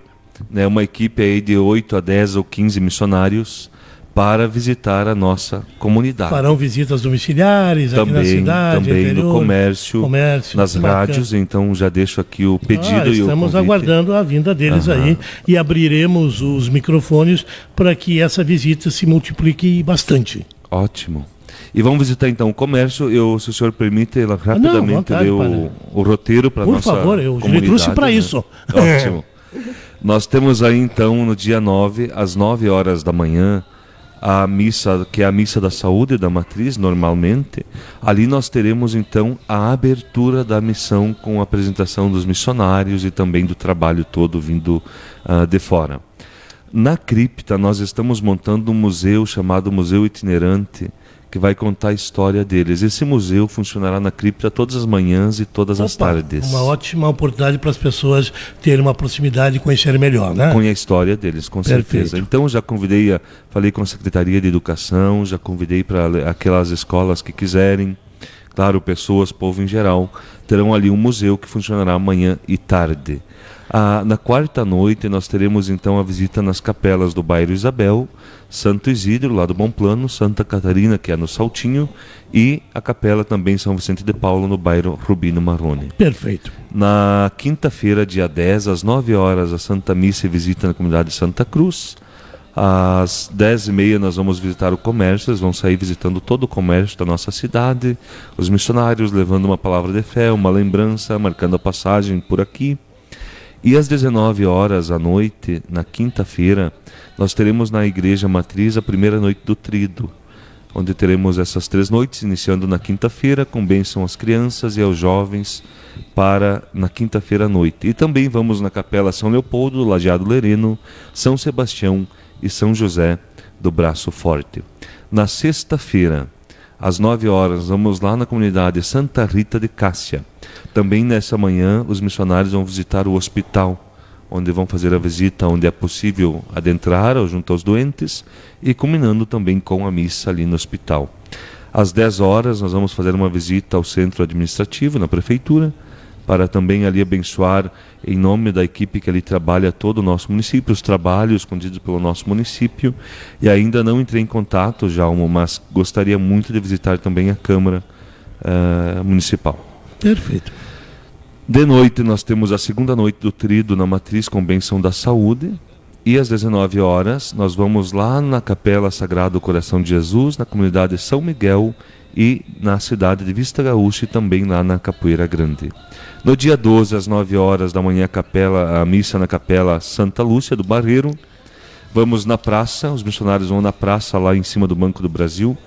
né, uma equipe aí de 8 a 10 ou 15 missionários para visitar a nossa comunidade. Farão visitas domiciliares aqui na cidade, também interior, no comércio nas rádios, então já deixo aqui o pedido e o convite. Estamos aguardando a vinda deles aí e abriremos os microfones para que essa visita se multiplique bastante. Ótimo. E vamos visitar então o comércio. Se o senhor permite, rapidamente ler o roteiro para a nossa comunidade. Por favor, eu trouxe para isso. Ótimo. Nós temos aí então no dia 9, às 9 horas da manhã, a missa, que é a missa da saúde da matriz, normalmente. Ali nós teremos então a abertura da missão com a apresentação dos missionários e também do trabalho todo vindo de fora. Na cripta nós estamos montando um museu chamado Museu Itinerante, que vai contar a história deles. Esse museu funcionará na cripta todas as manhãs e todas as tardes. Uma ótima oportunidade para as pessoas terem uma proximidade e conhecerem melhor, né? Com a história deles, com certeza. Então já falei com a Secretaria de Educação, já convidei para aquelas escolas que quiserem, claro, pessoas, povo em geral, terão ali um museu que funcionará manhã e tarde. Na quarta noite nós teremos então a visita nas capelas do bairro Isabel, Santo Isidro, lá do Bom Plano, Santa Catarina, que é no Saltinho, e a capela também São Vicente de Paulo, no bairro Rubino Marrone. Perfeito. Na quinta-feira, dia 10, às 9 horas, a Santa Missa e visita na comunidade Santa Cruz. Às 10h30 nós vamos visitar o comércio, eles vão sair visitando todo o comércio da nossa cidade, os missionários levando uma palavra de fé, uma lembrança, marcando a passagem por aqui. E às 19 horas à noite, na quinta-feira, nós teremos na Igreja Matriz a primeira noite do Tríduo, onde teremos essas 3 noites, iniciando na quinta-feira, com bênção às crianças e aos jovens, na quinta-feira à noite. E também vamos na Capela São Leopoldo, Lajeado Lereno, São Sebastião e São José do Braço Forte. Na sexta-feira, às 9 horas, vamos lá na comunidade Santa Rita de Cássia. Também nessa manhã, os missionários vão visitar o hospital, onde vão fazer a visita onde é possível adentrar junto aos doentes e culminando também com a missa ali no hospital. Às 10 horas, nós vamos fazer uma visita ao centro administrativo, na prefeitura, para também ali abençoar, em nome da equipe que ali trabalha todo o nosso município, os trabalhos conduzidos pelo nosso município. E ainda não entrei em contato, Jalmo, mas gostaria muito de visitar também a Câmara Municipal. Perfeito. De noite nós temos a segunda noite do Tríduo na Matriz com bênção da saúde. E às 19 horas nós vamos lá na Capela Sagrado Coração de Jesus, na comunidade São Miguel e na cidade de Vista Gaúcha e também lá na Capoeira Grande. No dia 12, às 9 horas da manhã, a missa na Capela Santa Lúcia do Barreiro. Vamos na praça, os missionários vão na praça lá em cima do Banco do Brasil.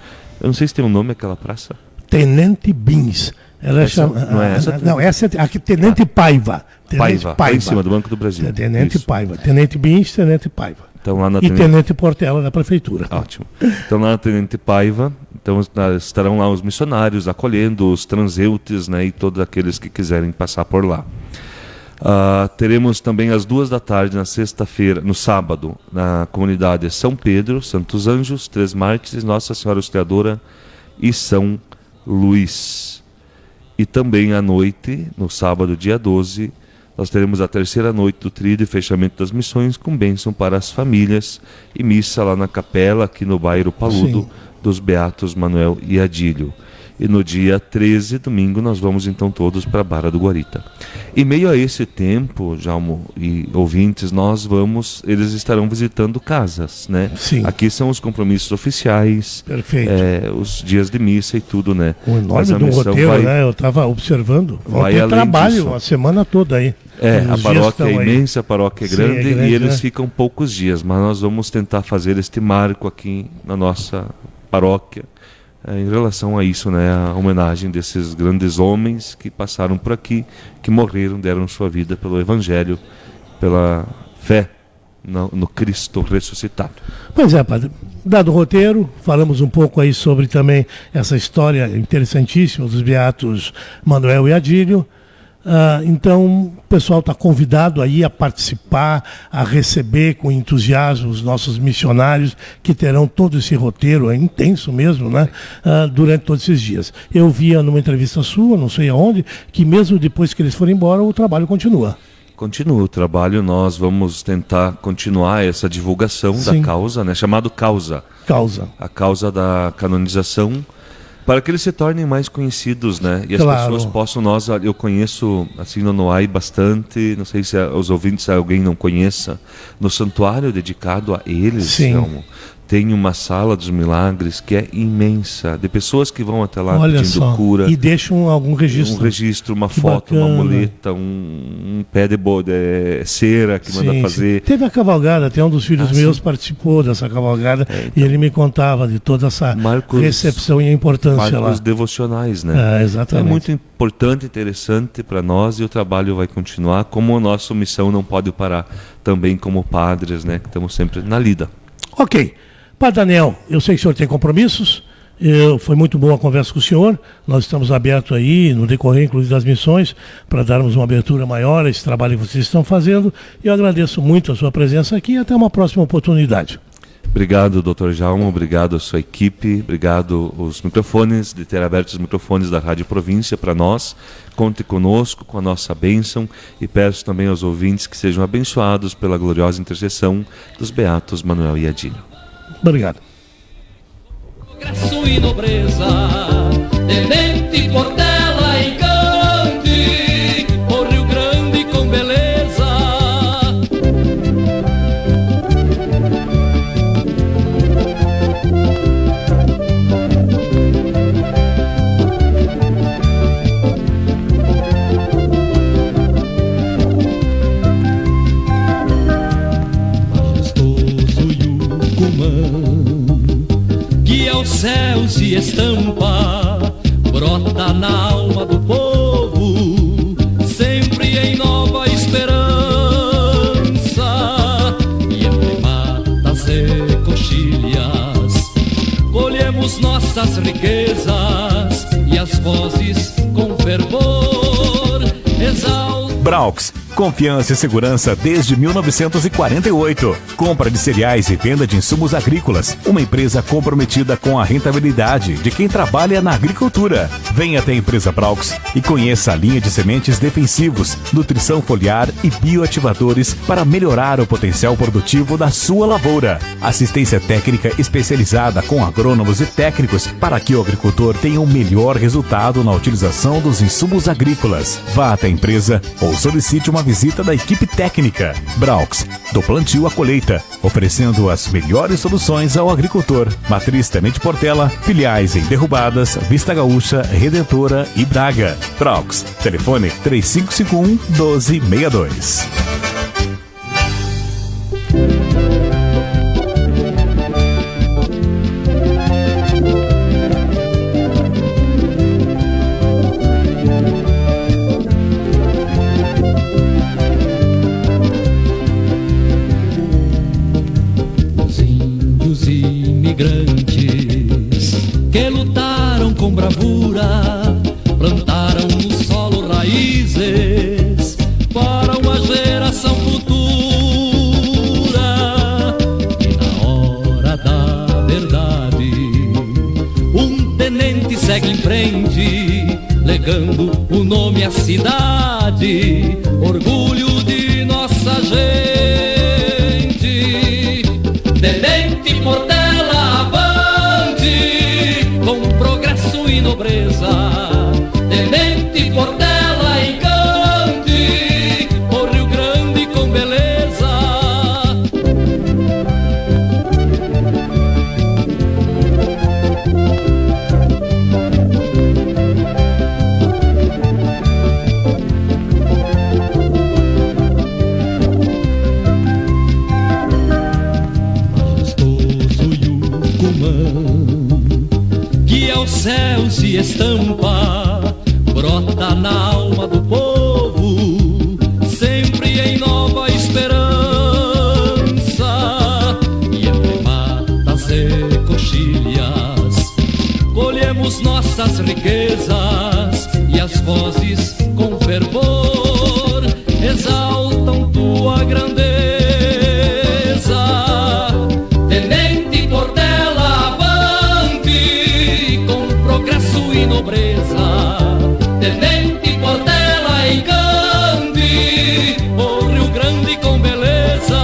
Eu não sei se tem um nome aquela praça. Tenente Bins. Ela não é essa? Não, essa é aqui, Tenente Paiva. Tenente Paiva. Em cima do Banco do Brasil. Tenente Isso. Paiva. Tenente Bins, Tenente Paiva. Então, lá na Tenente Portela da Prefeitura. Ótimo. Então lá na Tenente Paiva, então estarão lá os missionários acolhendo os transeuntes, né, e todos aqueles que quiserem passar por lá. Teremos também às 14h na sexta-feira, no sábado, na comunidade São Pedro, Santos Anjos, Três Mártires, Nossa Senhora Auxiliadora e São Luís. E também à noite, no sábado, dia 12, nós teremos a terceira noite do tríduo e fechamento das missões com bênção para as famílias e missa lá na capela, aqui no bairro Paludo, sim, dos Beatos Manuel e Adílio. E no dia 13, domingo, nós vamos então todos para a Barra do Guarita. Em meio a esse tempo, Jalmo e ouvintes, eles estarão visitando casas, né? Sim. Aqui são os compromissos oficiais, perfeito, os dias de missa e tudo, né? O enorme do roteiro, né? Eu estava observando. Tem trabalho disso, a semana toda aí. A paróquia é imensa, a paróquia é grande, sim, é grande, e eles ficam poucos dias, mas nós vamos tentar fazer este marco aqui na nossa paróquia, em relação a isso, né, a homenagem desses grandes homens que passaram por aqui, que morreram, deram sua vida pelo Evangelho, pela fé no Cristo ressuscitado. Pois é, padre. Dado o roteiro, falamos um pouco aí sobre também essa história interessantíssima dos Beatos Manuel e Adílio. Então, o pessoal está convidado aí a participar, a receber com entusiasmo os nossos missionários que terão todo esse roteiro, é intenso mesmo, né? Durante todos esses dias. Eu via numa entrevista sua, não sei aonde, que mesmo depois que eles forem embora, o trabalho continua. Continua o trabalho, nós vamos tentar continuar essa divulgação, sim, da causa, né? Chamado Causa. A causa da canonização, para que eles se tornem mais conhecidos, né? E as pessoas possam, eu conheço assim no Noai bastante, não sei se os ouvintes, se alguém não conheça, no santuário dedicado a eles, tem uma sala dos milagres que é imensa, de pessoas que vão até lá pedindo cura. E deixam algum registro. Um registro, uma foto, bacana, uma muleta, um pé de cera que manda fazer. Teve a cavalgada, até um dos filhos meus participou dessa cavalgada, e ele me contava de toda essa recepção e a importância lá. Marcos devocionais, né? Exatamente. É muito importante, interessante para nós, e o trabalho vai continuar, como a nossa missão não pode parar, também como padres, né? Que estamos sempre na lida. Ok. Padre Daniel, eu sei que o senhor tem compromissos, foi muito boa a conversa com o senhor, nós estamos abertos aí, no decorrer inclusive das missões, para darmos uma abertura maior a esse trabalho que vocês estão fazendo. Eu agradeço muito a sua presença aqui e até uma próxima oportunidade. Obrigado, Dr. Jalmo, obrigado à sua equipe, obrigado os microfones, de ter aberto os microfones da Rádio Província para nós. Conte conosco, com a nossa bênção, e peço também aos ouvintes que sejam abençoados pela gloriosa intercessão dos Beatos Manuel e Adílio. Obrigado. Progresso e nobreza, Tenente Portela e Gandhi, o Rio Grande com beleza. Majestoso Yucumã, que ao céu se estampa, brota na alma do povo, sempre em nova esperança. E entre matas e coxilhas, colhemos nossas riquezas, e as vozes com fervor exaltam. Braux, confiança e segurança desde 1948. Compra de cereais e venda de insumos agrícolas. Uma empresa comprometida com a rentabilidade de quem trabalha na agricultura. Venha até a empresa Braux e conheça a linha de sementes defensivos, nutrição foliar e bioativadores para melhorar o potencial produtivo da sua lavoura. Assistência técnica especializada com agrônomos e técnicos para que o agricultor tenha o melhor resultado na utilização dos insumos agrícolas. Vá até a empresa ou solicite uma visita da equipe técnica. Braux, do plantio à colheita, oferecendo as melhores soluções ao agricultor. Matriz Tenente Portela, filiais em Derrubadas, Vista Gaúcha, Redentora e Braga. Braux, telefone 3551-1262. Imigrantes que lutaram com bravura, plantaram no solo raízes para nome à cidade, orgulho de nossa gente. Tenente Portela avante, com progresso e nobreza. Tenente Portela encante, o Rio Grande com beleza. Que ao céu se estampa, brota na alma do povo, sempre em nova esperança. E entre matas e coxilhas colhemos nossas riquezas, e as vozes com fervor exaltam tua grandeza. Tenente Portela avante, com progresso e nobreza. Tenente Portela encante, o Rio Grande com beleza.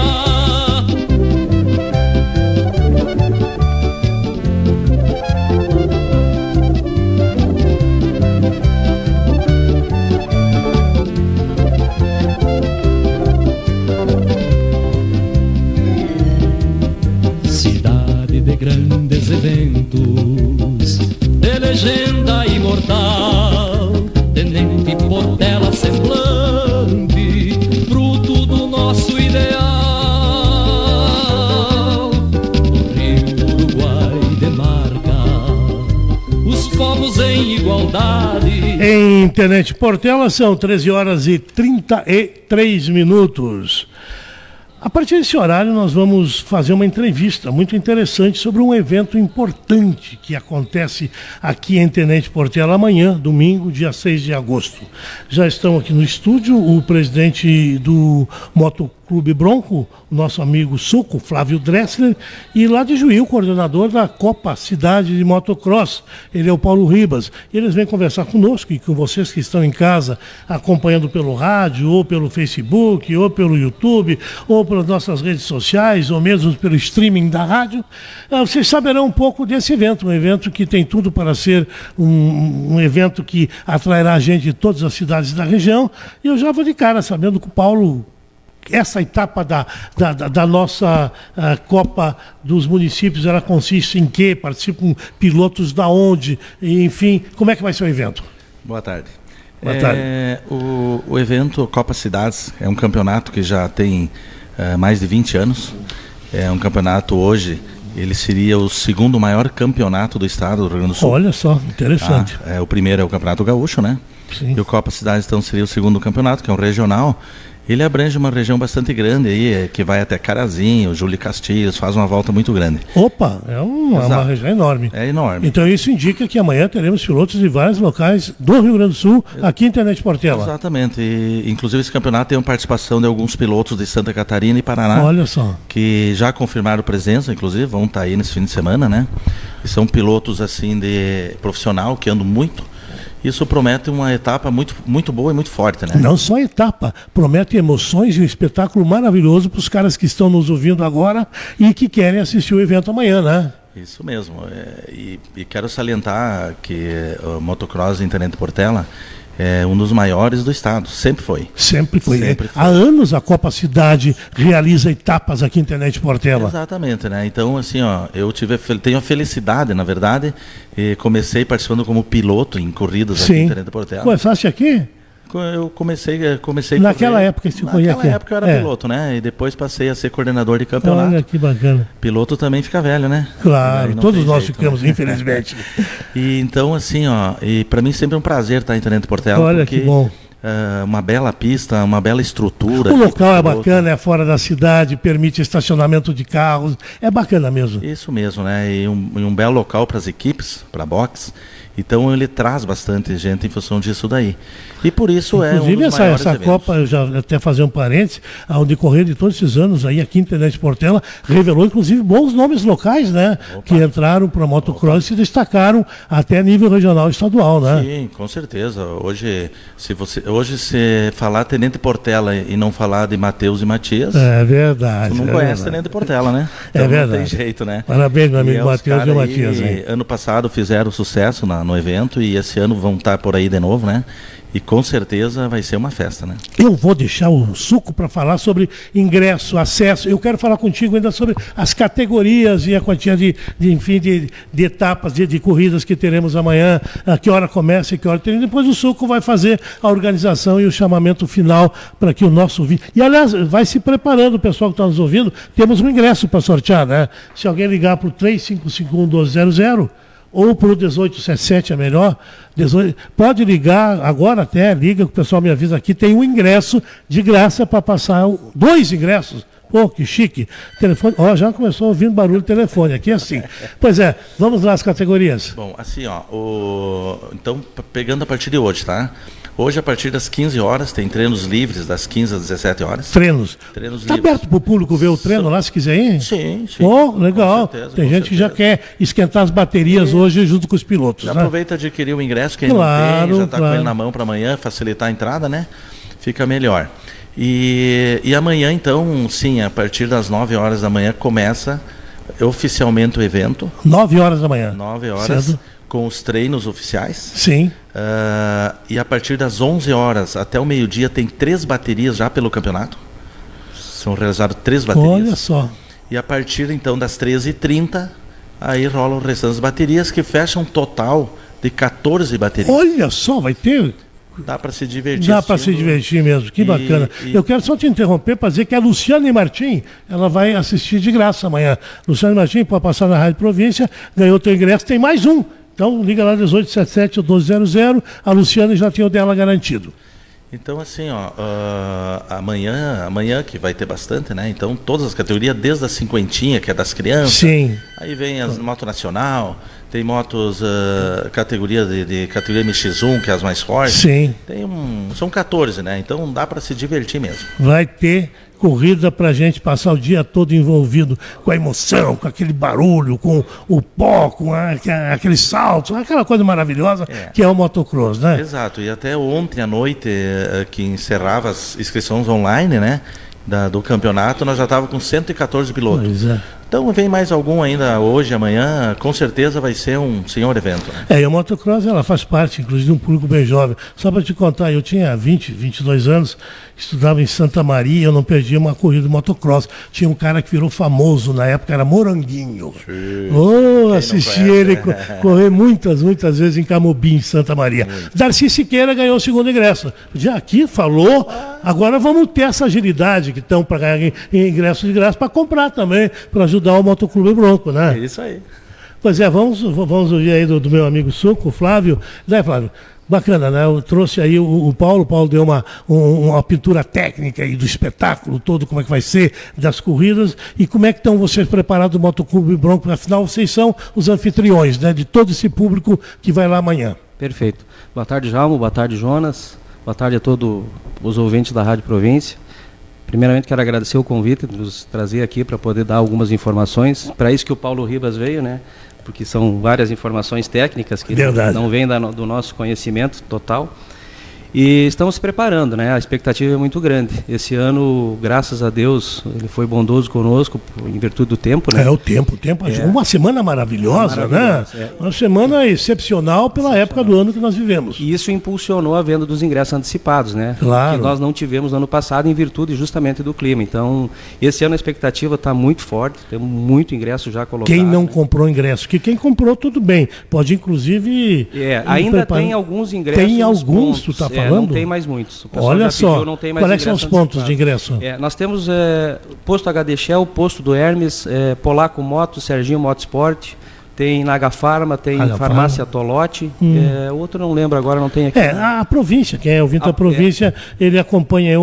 Cidade de grandes eventos, de legenda imortal, Tenente Portela semblante, fruto do nosso ideal. O Rio Uruguai demarca os povos em igualdade. Em Tenente Portela são 13 horas e 33 minutos. A partir desse horário nós vamos fazer uma entrevista muito interessante sobre um evento importante que acontece aqui em Tenente Portela amanhã, domingo, dia 6 de agosto. Já estão aqui no estúdio o presidente do Motoclube Bronco, o nosso amigo Suco, Flávio Dressler, e lá de Juí, o coordenador da Copa Cidade de Motocross, ele é o Paulo Ribas. Eles vêm conversar conosco e com vocês que estão em casa acompanhando pelo rádio, ou pelo Facebook, ou pelo YouTube, ou pelas nossas redes sociais, ou mesmo pelo streaming da rádio. Vocês saberão um pouco desse evento, um evento que tem tudo para ser um evento que atrairá gente de todas as cidades da região. E eu já vou de cara sabendo que o Paulo, essa etapa da nossa Copa dos Municípios, ela consiste em quê? Participam pilotos da onde? Enfim, como é que vai ser o evento? Boa tarde. Boa tarde. O evento Copa Cidades é um campeonato que já tem mais de 20 anos. É um campeonato hoje, ele seria o segundo maior campeonato do estado do Rio Grande do Sul. Olha só, interessante. O primeiro é o Campeonato Gaúcho, né? Sim. E o Copa Cidades, então, seria o segundo campeonato, que é um regional. Ele abrange uma região bastante grande aí, que vai até Carazinho, Júlio Castilhos, faz uma volta muito grande. Opa, é uma região enorme. É enorme. Então isso indica que amanhã teremos pilotos de vários locais do Rio Grande do Sul, aqui em Tenente Portela. Exatamente. E, inclusive esse campeonato tem uma participação de alguns pilotos de Santa Catarina e Paraná. Olha só. Que já confirmaram presença, inclusive, vão estar aí nesse fim de semana, né? E são pilotos assim de profissional que andam muito. Isso promete uma etapa muito, muito boa e muito forte, né? Não só etapa, promete emoções e um espetáculo maravilhoso para os caras que estão nos ouvindo agora e que querem assistir o evento amanhã, né? Isso mesmo. E quero salientar que o motocross em Tenente Portela é um dos maiores do estado, sempre foi. Sempre foi. Há anos a Copa Cidade realiza etapas aqui em Tenente Portela. Exatamente, né? Então, assim, eu tenho a felicidade, na verdade, comecei participando como piloto em corridas aqui em Tenente Portela. Começaste aqui? Eu comecei naquela época você conhecia aqui? Naquela época eu era piloto, né? E depois passei a ser coordenador de campeonato. Olha que bacana. Piloto também fica velho, né? Claro, todos nós ficamos, infelizmente. E então, assim, e para mim sempre é um prazer estar em Tenente Portela. Olha porque, que bom. Uma bela pista, uma bela estrutura. O local é bacana, é fora da cidade, permite estacionamento de carros, é bacana mesmo. Isso mesmo, né? E um belo local para as equipes, para boxe. Então ele traz bastante gente em função disso daí. E por isso inclusive, é um dos maiores essa eventos. Copa, eu já até fazer um parênteses, ao decorrer de todos esses anos aí, aqui Internet Portela revelou inclusive bons nomes locais, né? Que entraram para a motocross e se destacaram até nível regional e estadual, né? Sim, com certeza. Hoje, se falar Tenente Portela e não falar de Matheus e Matias, É verdade. tu não conhece Tenente Portela, né? É verdade. Não tem jeito, né? Parabéns, meu amigo os Matheus e cara o Matias. aí, Hein? ano passado fizeram sucesso no evento e esse ano vão estar por aí de novo, né? E com certeza vai ser uma festa, né? Eu vou deixar o Suco para falar sobre ingresso, acesso. Eu quero falar contigo ainda sobre as categorias e a quantia de etapas, de corridas que teremos amanhã, a que hora começa e que hora termina. Depois o Suco vai fazer a organização e o chamamento final para que o nosso ouvinte... E, aliás, vai se preparando, o pessoal que está nos ouvindo. Temos um ingresso para sortear, né? Se alguém ligar para o 3551-1200... ou para o 1877 é melhor, pode ligar agora até, liga que o pessoal me avisa aqui, tem um ingresso de graça para passar, 2 ingressos. Pô, que chique. Telefone, já começou ouvindo barulho do telefone, aqui é assim. Pois é, vamos lá as categorias. Bom, assim, então, pegando a partir de hoje, tá? Hoje, a partir das 15 horas, tem treinos livres das 15 às 17 horas. Treinos. Treinos Está livres. aberto para o público ver o treino lá, se quiser ir? Sim. Oh, legal. Com certeza, tem com gente que já certeza. quer esquentar as baterias hoje junto com os pilotos. Já né? aproveita de adquirir o ingresso, quem Claro, não tem, já está claro. com ele na mão para amanhã, facilitar a entrada, né? Fica melhor. E amanhã, então, sim, a partir das 9 horas da manhã, começa oficialmente o evento. 9 horas da manhã. 9 horas, Cedo. com os treinos oficiais. Sim. E a partir das 11 horas até o meio-dia tem 3 baterias já pelo campeonato. São realizadas 3 baterias. Olha só. E a partir então das 13h30, aí rolam o restante das baterias, que fecham um total de 14 baterias. Olha só, vai ter... Dá para se divertir. Dá para se divertir mesmo, que bacana. Eu quero só te interromper para dizer que a Luciane Martim, ela vai assistir de graça amanhã. Luciane Martim pode passar na Rádio Província, ganhou teu ingresso, tem mais um. Então liga lá 1877 ou 1200, a Luciane já tem o dela garantido. Então assim, amanhã que vai ter bastante, né? Então todas as categorias, desde a cinquentinha, que é das crianças. Sim. Aí vem as moto nacional, tem motos categoria de categoria MX1, que é as mais fortes. Sim. São 14, né? Então dá para se divertir mesmo. Vai ter corrida para a gente passar o dia todo envolvido com a emoção, com aquele barulho, com o pó, com aquele salto, aquela coisa maravilhosa que é o motocross, né? Exato, e até ontem à noite, que encerrava as inscrições online, né, do campeonato, nós já estávamos com 114 pilotos. Pois é. Então vem mais algum ainda hoje, amanhã, com certeza vai ser um senhor evento. Né? E a motocross, ela faz parte, inclusive, de um público bem jovem. Só para te contar, eu tinha 22 anos, estudava em Santa Maria, eu não perdia uma corrida de motocross. Tinha um cara que virou famoso na época, era Moranguinho. Assisti ele correr muitas vezes em Camobim, Santa Maria. Darcy Siqueira ganhou o segundo ingresso. Já aqui falou, agora vamos ter essa agilidade que estão para ganhar ingresso de graça para comprar também, para ajudar o Motoclube Bronco, né? É isso aí. Pois é, vamos ouvir aí do meu amigo Suco, Flávio. Flávio, bacana, né? Eu trouxe aí o Paulo deu uma pintura técnica aí do espetáculo todo, como é que vai ser, das corridas, e como é que estão vocês preparados do Motoclube Bronco, afinal vocês são os anfitriões, né, de todo esse público que vai lá amanhã. Perfeito. Boa tarde, Jalmo, boa tarde, Jonas, boa tarde a todos os ouvintes da Rádio Província. Primeiramente quero agradecer o convite de nos trazer aqui para poder dar algumas informações, para isso que o Paulo Ribas veio, né? Porque são várias informações técnicas que não vêm do nosso conhecimento total. E estamos se preparando, né? A expectativa é muito grande. Esse ano, graças a Deus, ele foi bondoso conosco, em virtude do tempo, né? O tempo. Uma semana maravilhosa, né? Uma semana excepcional pela época do ano que nós vivemos. E isso impulsionou a venda dos ingressos antecipados, né? Claro. Que nós não tivemos no ano passado, em virtude justamente do clima. Então, esse ano a expectativa está muito forte, temos muito ingresso já colocado. Quem não comprou ingresso, que quem comprou tudo bem, pode inclusive... ainda tem alguns ingressos. Tem alguns, tu está falando? Não tem mais muitos. Olha só, pediu, não tem mais quais são os pontos de ingresso? Nós temos posto HD Shell, posto do Hermes, Polaco Moto, Serginho Motorsport, tem Naga Farma, tem Naga Farmácia Tolote, outro não lembro agora, não tem aqui. A província, quem é ouvinte da província, ele acompanha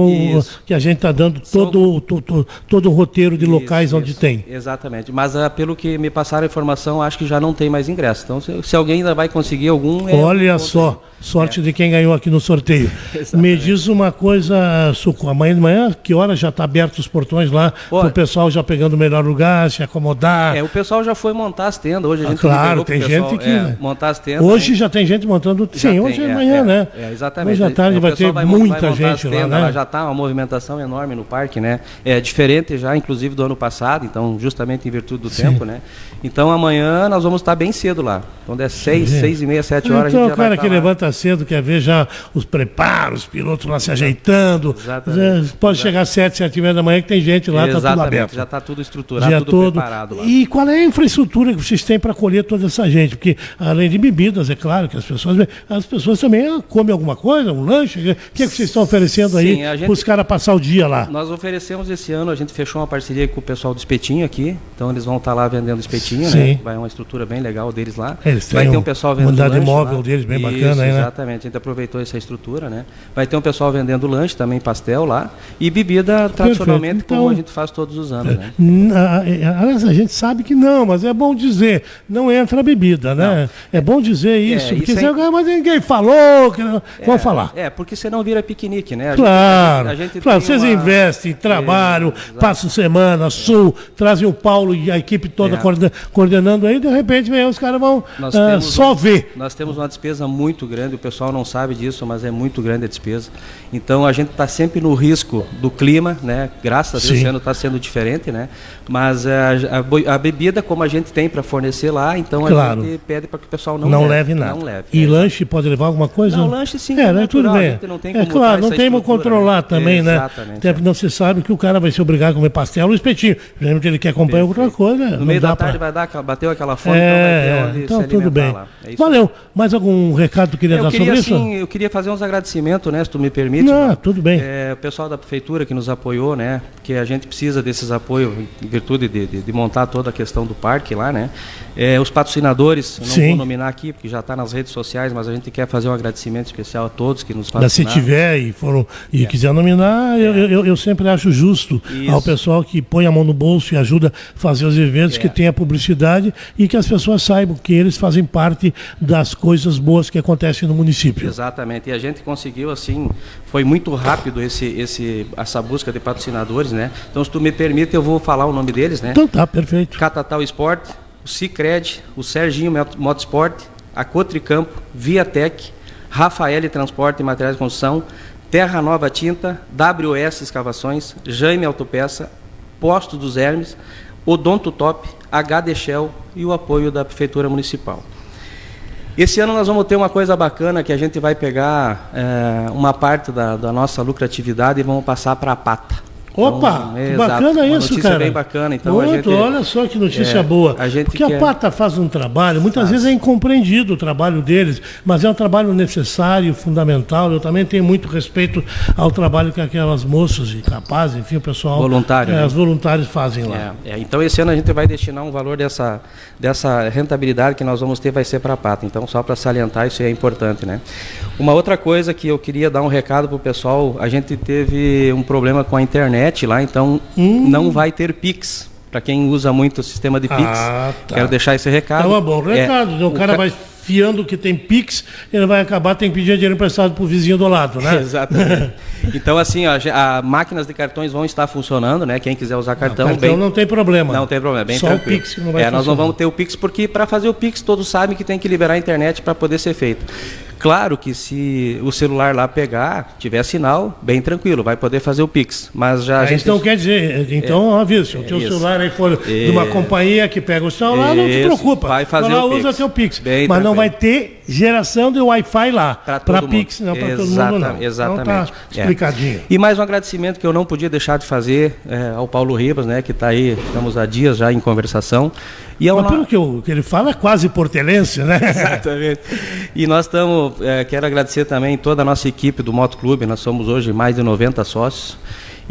que a gente está dando todo o roteiro de locais onde tem. Exatamente, mas pelo que me passaram a informação, acho que já não tem mais ingresso. Então, se alguém ainda vai conseguir algum... Olha só, sorte de quem ganhou aqui no sorteio. Me diz uma coisa, Suco, amanhã de manhã, que hora já está aberto os portões lá, para o pessoal já pegando o melhor lugar, se acomodar? O pessoal já foi montar as tendas, hoje a gente claro, tem gente que... montar as tendas. Hoje já tem gente montando... Sim, hoje é amanhã, né? Exatamente. Hoje à tarde vai ter muita gente lá, né? Já está uma movimentação enorme no parque, né? É diferente já, inclusive, do ano passado, então, justamente em virtude do tempo, né? Então, amanhã nós vamos estar bem cedo lá. Quando é 6h30, 7 horas, então, a gente já vai estar lá. Então, o cara que levanta cedo quer ver já os preparos, os pilotos lá se ajeitando. Exatamente. Pode chegar às 7h da manhã que tem gente lá, está tudo aberto. Já está tudo estruturado, tudo preparado lá. E qual é a infraestrutura que vocês têm para acolher toda essa gente? Porque, além de bebidas, é claro que as pessoas também comem alguma coisa, um lanche. O que é que vocês estão oferecendo aí para os caras passar o dia lá? Nós oferecemos esse ano, a gente fechou uma parceria com o pessoal do espetinho aqui, então eles vão estar lá vendendo espetinho, né? Vai uma estrutura bem legal deles lá. Vai ter um pessoal vendendo unidade lanche móvel lá. deles bem Isso, bacana, né? Exatamente, a gente aproveitou essa estrutura, né? Vai ter um pessoal vendendo lanche também, pastel lá, e bebida tradicionalmente, então, como a gente faz todos os anos, né? Aliás, a gente sabe que não, mas é bom dizer, não entra bebida, né? É bom dizer isso, porque mas ninguém falou, que não... Vamos falar. Porque senão vira piquenique, né? Claro, vocês investem, trabalham, passam semana, trazem o Paulo e a equipe toda coordenando aí, de repente vem, os caras vão só ver. Nós temos uma despesa muito grande, o pessoal não sabe disso, mas é muito grande a despesa. Então a gente está sempre no risco do clima, né? Graças a Deus esse ano está sendo diferente, né? Mas a bebida, como a gente tem para fornecer lá, então a gente pede para que o pessoal não leve nada. Não leve. E lanche pode levar alguma coisa? Não, lanche sim. Tudo bem. Não tem como claro, não tem como controlar, né? Também, né? Exatamente. Até porque não se sabe que o cara vai ser obrigado a comer pastel ou espetinho. Geralmente ele quer acompanhar outra coisa. No meio da tarde bateu aquela fome, então vai ter onde então se tudo bem. Lá. Valeu. Mais algum recado que tu queria dar sobre isso? Eu queria fazer uns agradecimentos, né? Se tu me permite. Tudo bem. O pessoal da prefeitura que nos apoiou, né? Porque a gente precisa desses apoios em virtude de montar toda a questão do parque lá, né? Os patrocinadores, eu não vou nominar aqui, porque já está nas redes sociais, mas a gente quer fazer um agradecimento especial a todos que nos patrocinaram. Se tiver e quiser nominar, eu sempre acho justo ao pessoal que põe a mão no bolso e ajuda a fazer os eventos, que tenha publicidade e que as pessoas saibam que eles fazem parte das coisas boas que acontecem no município. Exatamente, e a gente conseguiu, assim, foi muito rápido essa busca de patrocinadores, né? Então, se tu me permite, eu vou falar o nome deles, né? Então tá, perfeito. Catatal Sport, o Cicred, o Serginho Motosport, a Cotricampo, Viatec, Rafael Transporte e Materiais de Construção, Terra Nova Tinta, WS Escavações, Jaime Autopeça, Posto dos Hermes, Odonto Top, HD Shell e o apoio da Prefeitura Municipal. Esse ano nós vamos ter uma coisa bacana, que a gente vai pegar uma parte da nossa lucratividade e vamos passar para a Pata. Opa, que bacana isso, cara. Bem bacana. Então, olha só que notícia boa. Porque a Pata faz um trabalho, muitas vezes é incompreendido o trabalho deles, mas é um trabalho necessário, fundamental. Eu também tenho muito respeito ao trabalho que aquelas moças e capazes, enfim, o pessoal... Voluntário. Os voluntários fazem lá. Então, esse ano a gente vai destinar um valor dessa rentabilidade que nós vamos ter, vai ser para a Pata. Então, só para salientar, isso é importante, né? Uma outra coisa que eu queria dar um recado para o pessoal, a gente teve um problema com a internet lá, então não vai ter Pix. Para quem usa muito o sistema de Pix, quero deixar esse recado. Tá bom, recado. O cara vai fiando que tem Pix, ele vai acabar, tem que pedir dinheiro emprestado para o vizinho do lado, né? Exatamente. Então, assim, as máquinas de cartões vão estar funcionando, né? Quem quiser usar cartão... Não tem problema. Não tem problema, bem só tranquilo. O Pix que não vai funcionar. Nós não vamos ter o Pix, porque para fazer o Pix, todos sabem que tem que liberar a internet para poder ser feito. Claro que se o celular lá pegar, tiver sinal, bem tranquilo, vai poder fazer o Pix. Mas já então quer dizer, avisa, se o teu celular aí for de uma companhia que pega o celular, não te preocupa. Vai fazer lá o usa Pix. teu Pix. Bem mas tranquilo. Não vai ter geração de Wi-Fi lá. Para Pix, não para todo mundo não. Exatamente. Então tá explicadinho. E mais um agradecimento que eu não podia deixar de fazer ao Paulo Ribas, né, que está aí, estamos há dias já em conversação. Mas pelo que ele fala, é quase portelense, né? Exatamente. E nós quero agradecer também toda a nossa equipe do Motoclube, nós somos hoje mais de 90 sócios.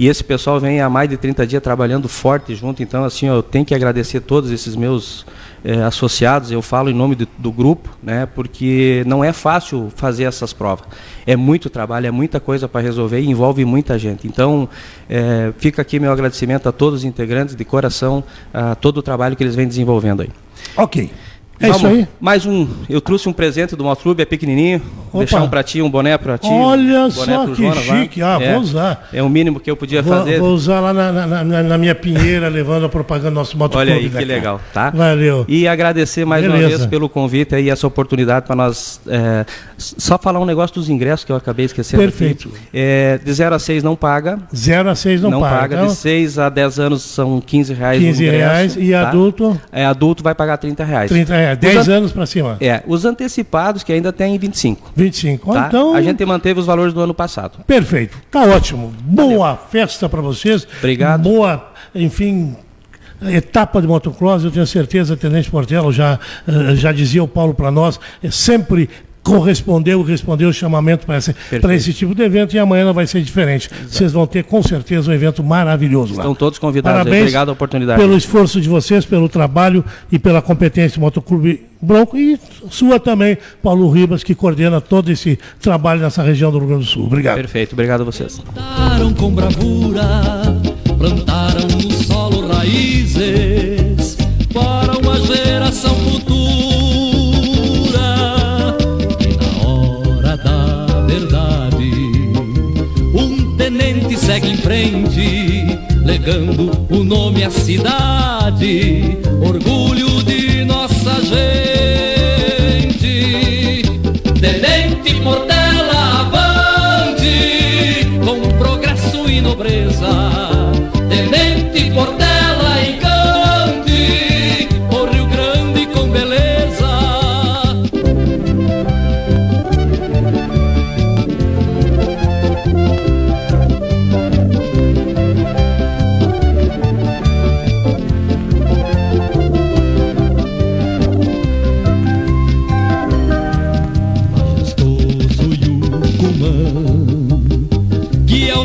E esse pessoal vem há mais de 30 dias trabalhando forte junto, então assim, eu tenho que agradecer todos esses meus associados, eu falo em nome do grupo, né, porque não é fácil fazer essas provas. É muito trabalho, é muita coisa para resolver e envolve muita gente. Então, fica aqui meu agradecimento a todos os integrantes, de coração, a todo o trabalho que eles vêm desenvolvendo aí. Ok. Isso aí. Mais eu trouxe um presente do Motoclube, é pequenininho. Opa. Deixar um pratinho, um boné para ti. Olha boné só pro que Jonas, chique. Vou usar. É o mínimo que eu podia fazer. Vou usar lá na minha pinheira, levando a propaganda do nosso Motoclube. Olha aí, que legal, tá? Valeu. E agradecer mais uma vez pelo convite aí, essa oportunidade para nós. Só falar um negócio dos ingressos que eu acabei esquecendo. Perfeito. Aqui. De 0 a 6 não paga. 0 a 6 não paga. Então, de 6 a 10 anos são R$15 R$15 e tá? Adulto? Adulto vai pagar R$30. R$30. 10 anos para cima. Os antecipados que ainda tem 25. 25. Tá? Então, a gente manteve os valores do ano passado. Perfeito. Tá ótimo. Boa festa para vocês. Obrigado. Boa, enfim, etapa de motocross. Eu tenho certeza, Tenente Portela, já dizia o Paulo para nós, sempre respondeu o chamamento para esse tipo de evento, e amanhã não vai ser diferente. Exato. Vocês vão ter com certeza um evento maravilhoso lá. Estão todos convidados. Parabéns. Obrigado pela oportunidade. Pelo esforço de vocês, pelo trabalho e pela competência do Motoclube Bronco, e sua também, Paulo Ribas, que coordena todo esse trabalho nessa região do Rio Grande do Sul. Obrigado. Perfeito, obrigado a vocês. Plantaram com bravura, plantaram no solo raízes para uma geração futura. Segue em frente, legando o nome à cidade, orgulho de nossa gente. Tenente Portela avante, com progresso e nobreza. Tenente Portela encante, o Rio Grande com beleza.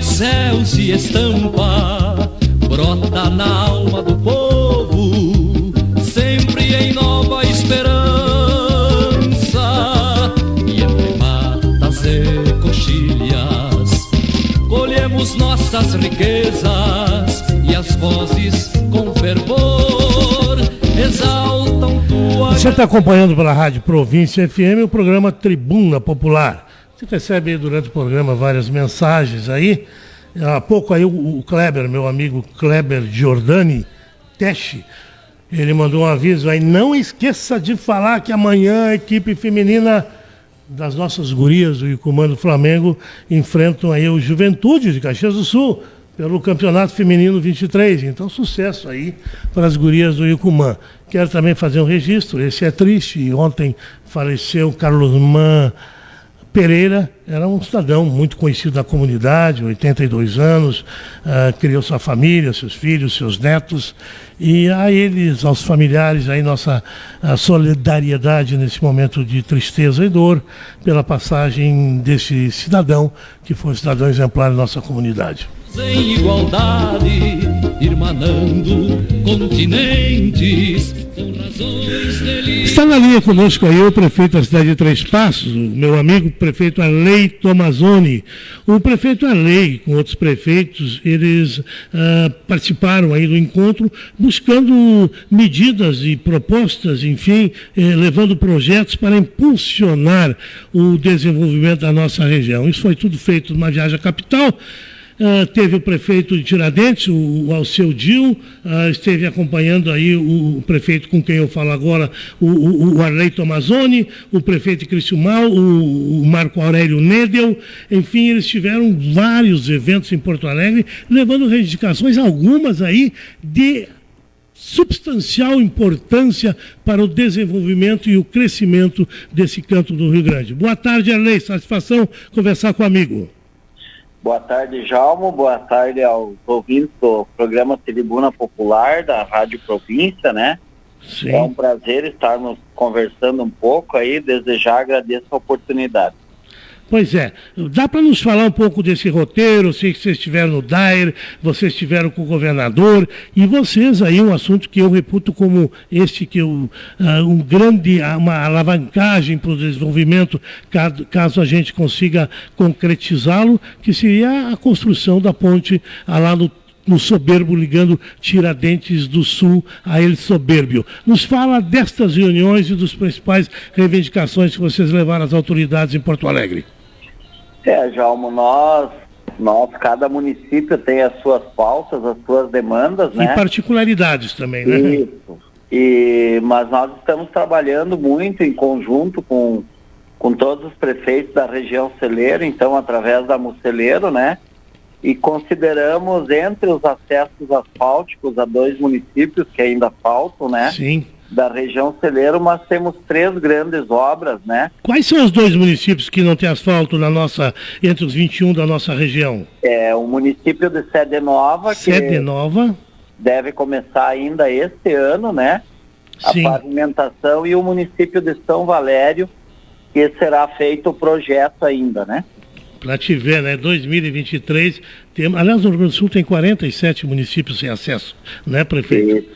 Céu se estampa, brota na alma do povo, sempre em nova esperança. E entre matas e coxilhas, colhemos nossas riquezas, e as vozes com fervor exaltam tua... Você está acompanhando pela Rádio Província FM o programa Tribuna Popular. Você recebe durante o programa várias mensagens aí. Há pouco aí o Kleber, meu amigo Kleber Giordani Teche, ele mandou um aviso aí: não esqueça de falar que amanhã a equipe feminina das nossas gurias do Icumã do Flamengo enfrentam aí o Juventude de Caxias do Sul pelo Campeonato Feminino 23. Então, sucesso aí para as gurias do Icumã. Quero também fazer um registro, esse é triste. Ontem faleceu Carlos Man Pereira, era um cidadão muito conhecido da comunidade, 82 anos, criou sua família, seus filhos, seus netos, e a eles, aos familiares, aí nossa solidariedade nesse momento de tristeza e dor pela passagem desse cidadão, que foi um cidadão exemplar da nossa comunidade. Em igualdade, irmanando continentes, com razões delícias. Está na linha conosco aí o prefeito da cidade de Três Passos, o meu amigo prefeito Arley Tomazoni. O prefeito Arley, com outros prefeitos, eles participaram aí do encontro buscando medidas e propostas, enfim, levando projetos para impulsionar o desenvolvimento da nossa região. Isso foi tudo feito numa viagem à capital. Teve o prefeito de Tiradentes, o Alceu Dil, esteve acompanhando aí o prefeito com quem eu falo agora, o Arley Tomazoni, o prefeito de Criciúmal, o Marco Aurélio Nedel. Enfim, eles tiveram vários eventos em Porto Alegre, levando reivindicações, algumas aí de substancial importância para o desenvolvimento e o crescimento desse canto do Rio Grande. Boa tarde, Arley, satisfação conversar com o amigo. Boa tarde, Jalmo. Boa tarde aos ouvintes do programa Tribuna Popular da Rádio Província, né? Sim. É um prazer estarmos conversando um pouco aí, agradeço a oportunidade. Pois é. Dá para nos falar um pouco desse roteiro? Eu sei que vocês estiveram no DAER, vocês estiveram com o governador, e vocês aí, um assunto que eu reputo como uma alavancagem para o desenvolvimento, caso a gente consiga concretizá-lo, que seria a construção da ponte lá no Soberbo, ligando Tiradentes do Sul a El Sobérbio. Nos fala destas reuniões e das principais reivindicações que vocês levaram às autoridades em Porto Alegre. Jalmo, cada município tem as suas pautas, as suas demandas, né? E particularidades também, né? Isso. Mas nós estamos trabalhando muito em conjunto com todos os prefeitos da região celeiro, então através da Muceleiro, né? E consideramos entre os acessos asfálticos a 2 municípios que ainda faltam, né? Sim. Da região celeiro, mas temos 3 grandes obras, né? Quais são os 2 municípios que não tem asfalto entre os 21 da nossa região? O município de Sede Nova, deve começar ainda este ano, né? Sim. A pavimentação, e o município de São Valério, que será feito o projeto ainda, né? Para te ver, né? 2023, aliás, o Rio Grande do Sul tem 47 municípios sem acesso, né, prefeito?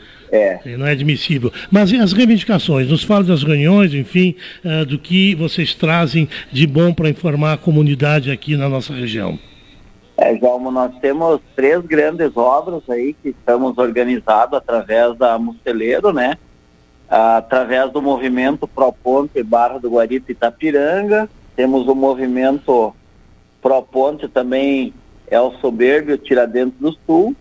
Não é admissível. Mas e as reivindicações? Nos fala das reuniões, enfim, do que vocês trazem de bom para informar a comunidade aqui na nossa região. Jalmo, nós temos 3 grandes obras aí que estamos organizados através da Muceleiro, né? Através do movimento Proponte Barra do Guarita Itapiranga, temos o movimento Proponte também El Sobérbio Tiradentes do Sul,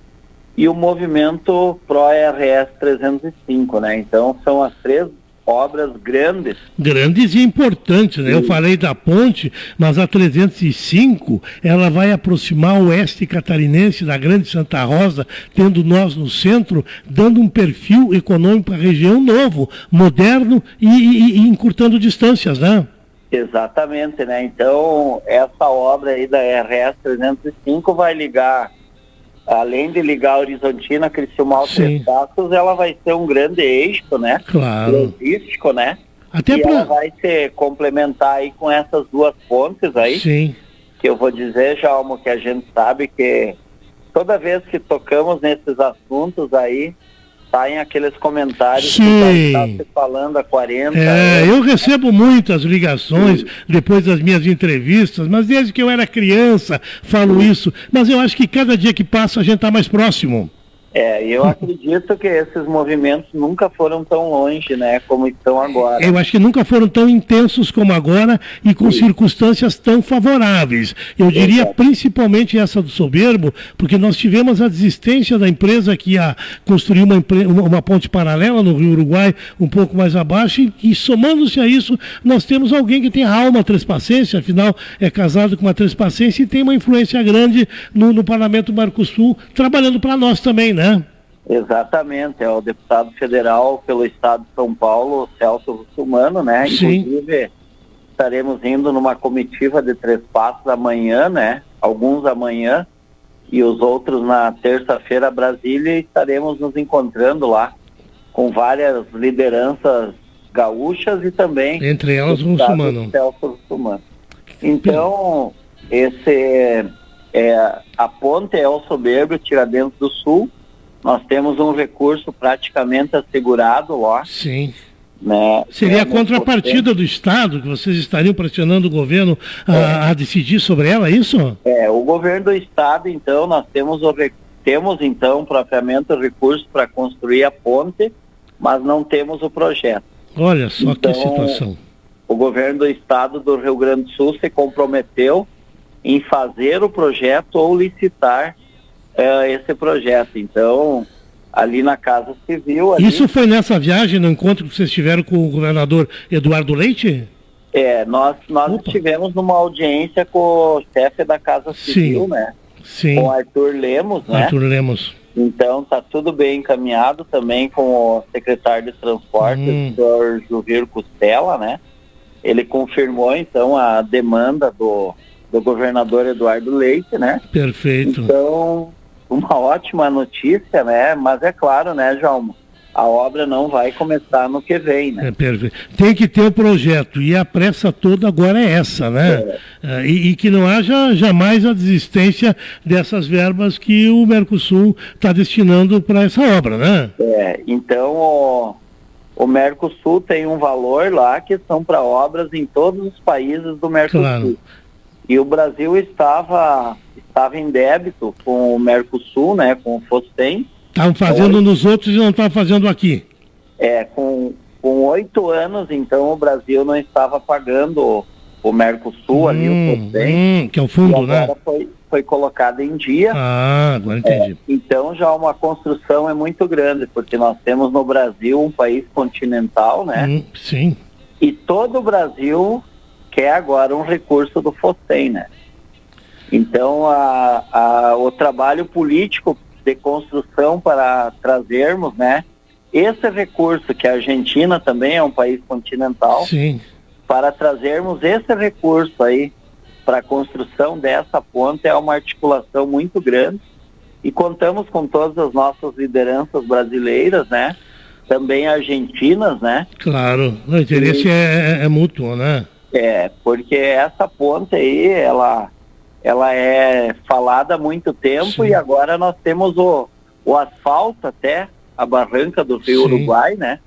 e o movimento Pro-RS 305, né? Então são as 3 obras grandes. Grandes e importantes, né? Sim. Eu falei da ponte, mas a 305, ela vai aproximar o oeste catarinense da Grande Santa Rosa, tendo nós no centro, dando um perfil econômico para a região novo, moderno e encurtando distâncias, né? Exatamente, né? Então, essa obra aí da RS 305 vai ligar, além de ligar Horizontina, Criciúma, Três Passos, ela vai ser um grande eixo, né? Claro. Logístico, né? Ela vai se complementar aí com essas 2 pontes aí. Sim. Que eu vou dizer, Jalmo, que a gente sabe que toda vez que tocamos nesses assuntos aí, saem aqueles comentários que está se falando há 40 anos. Eu recebo muitas ligações depois das minhas entrevistas, mas desde que eu era criança falo isso. Mas eu acho que cada dia que passa a gente está mais próximo. Eu acredito que esses movimentos nunca foram tão longe, né, como estão agora. Eu acho que nunca foram tão intensos como agora e com circunstâncias tão favoráveis. Eu diria principalmente essa do Soberbo, porque nós tivemos a desistência da empresa que ia construir uma ponte paralela no Rio Uruguai, um pouco mais abaixo, e somando-se a isso, nós temos alguém que tem a alma trespacense, afinal é casado com uma trespacense e tem uma influência grande no Parlamento Mercosul, trabalhando para nós também, né? Exatamente, é o deputado federal pelo estado de São Paulo, Celso Russumano, né? Sim. Inclusive, estaremos indo numa comitiva de Três Passos amanhã, né? Alguns amanhã e os outros na terça-feira a Brasília, e estaremos nos encontrando lá com várias lideranças gaúchas e também entre elas o Russumano. Celso Russumano. Então, a ponte é El Sobérbio Tiradentes do Sul. Nós temos um recurso praticamente assegurado lá. Sim. Né? Seria a contrapartida do Estado, que vocês estariam pressionando o governo a decidir sobre ela, é isso? O governo do Estado, então, nós temos então propriamente o recurso para construir a ponte, mas não temos o projeto. Olha só então, que situação. O governo do Estado do Rio Grande do Sul se comprometeu em fazer o projeto ou licitar esse projeto. Então, ali na Casa Civil... Isso foi nessa viagem, no encontro que vocês tiveram com o governador Eduardo Leite? Nós estivemos numa audiência com o chefe da Casa Civil, né? Sim. Com Arthur Lemos, né? Arthur Lemos. Então, está tudo bem encaminhado também com o secretário de Transportes, o senhor Juvir Costela, né? Ele confirmou, então, a demanda do governador Eduardo Leite, né? Perfeito. Então, uma ótima notícia, né? Mas é claro, né, João, a obra não vai começar no que vem, né? Perfeito. Tem que ter o projeto, e a pressa toda agora é essa, né? E que não haja jamais a desistência dessas verbas que o Mercosul está destinando para essa obra, né? Então o Mercosul tem um valor lá que são para obras em todos os países do Mercosul. Claro. E o Brasil estava em débito com o Mercosul, né? Com o FOSTEM. Estavam fazendo nos outros e não estavam fazendo aqui. Com 8 anos, então, o Brasil não estava pagando o Mercosul ali, o FOSTEM. Que é o fundo, e agora foi colocado em dia. Agora entendi. Então, já uma construção é muito grande, porque nós temos no Brasil um país continental, né? Sim. E todo o Brasil quer agora um recurso do FOSTEM, né? Então, o trabalho político de construção para trazermos, né, esse recurso, que a Argentina também é um país continental, sim, para trazermos esse recurso aí para a construção dessa ponte é uma articulação muito grande, e contamos com todas as nossas lideranças brasileiras, né, também argentinas, né. Claro, o interesse é mútuo, né. Porque essa ponte aí, ela é falada há muito tempo. Sim. E agora nós temos o asfalto até a barranca do Rio Sim. Uruguai, né?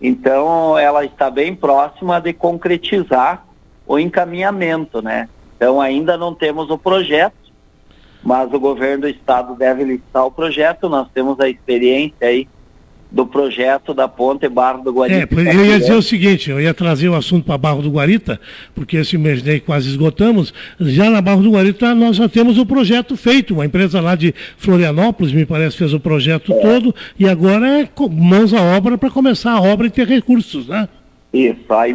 Então ela está bem próxima de concretizar o encaminhamento, né? Então ainda não temos o projeto, mas o governo do estado deve licitar o projeto. Nós temos a experiência aí do projeto da ponte Barra do Guarita. Eu ia dizer o seguinte, eu ia trazer o assunto para Barra do Guarita, porque esse mês daí quase esgotamos. Já na Barra do Guarita nós já temos o projeto feito, uma empresa lá de Florianópolis, me parece, fez o projeto todo, e agora é mãos à obra para começar a obra e ter recursos, né? Isso, a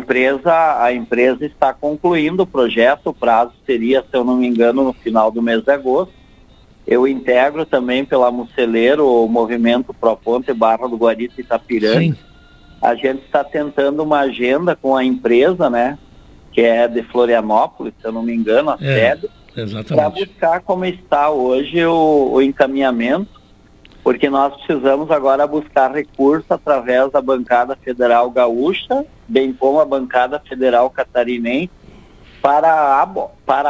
empresa está concluindo o projeto, o prazo seria, se eu não me engano, no final do mês de agosto. Eu integro também pela Musceleiro o movimento Proponte Barra do Guarita Itapiranga. Sim. A gente está tentando uma agenda com a empresa, né, que é de Florianópolis, se eu não me engano, a sede, para buscar como está hoje o encaminhamento, porque nós precisamos agora buscar recurso através da bancada federal gaúcha, bem como a bancada federal catarinense, para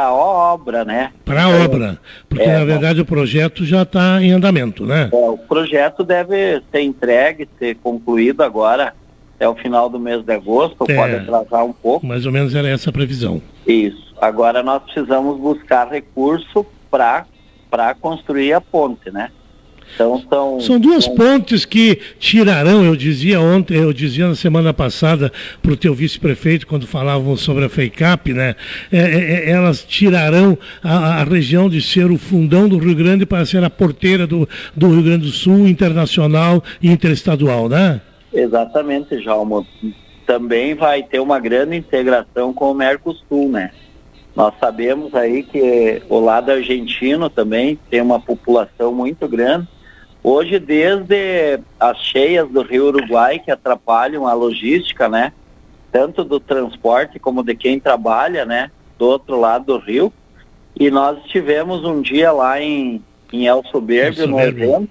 a obra, né? Para a obra, porque na verdade o projeto já está em andamento, né? O projeto deve ser entregue, ser concluído agora até o final do mês de agosto, pode atrasar um pouco. Mais ou menos era essa a previsão. Isso. Agora nós precisamos buscar recurso para construir a ponte, né? Então, são duas pontes que tirarão, eu dizia na semana passada para o teu vice-prefeito, quando falávamos sobre a FEICAP, né? Elas tirarão a região de ser o fundão do Rio Grande para ser a porteira do Rio Grande do Sul, internacional e interestadual, né? Exatamente, Jalmo. Também vai ter uma grande integração com o Mercosul, né? Nós sabemos aí que o lado argentino também tem uma população muito grande. Hoje, desde as cheias do Rio Uruguai, que atrapalham a logística, né? Tanto do transporte como de quem trabalha, né? Do outro lado do rio. E nós estivemos um dia lá em El Soberbio, no evento.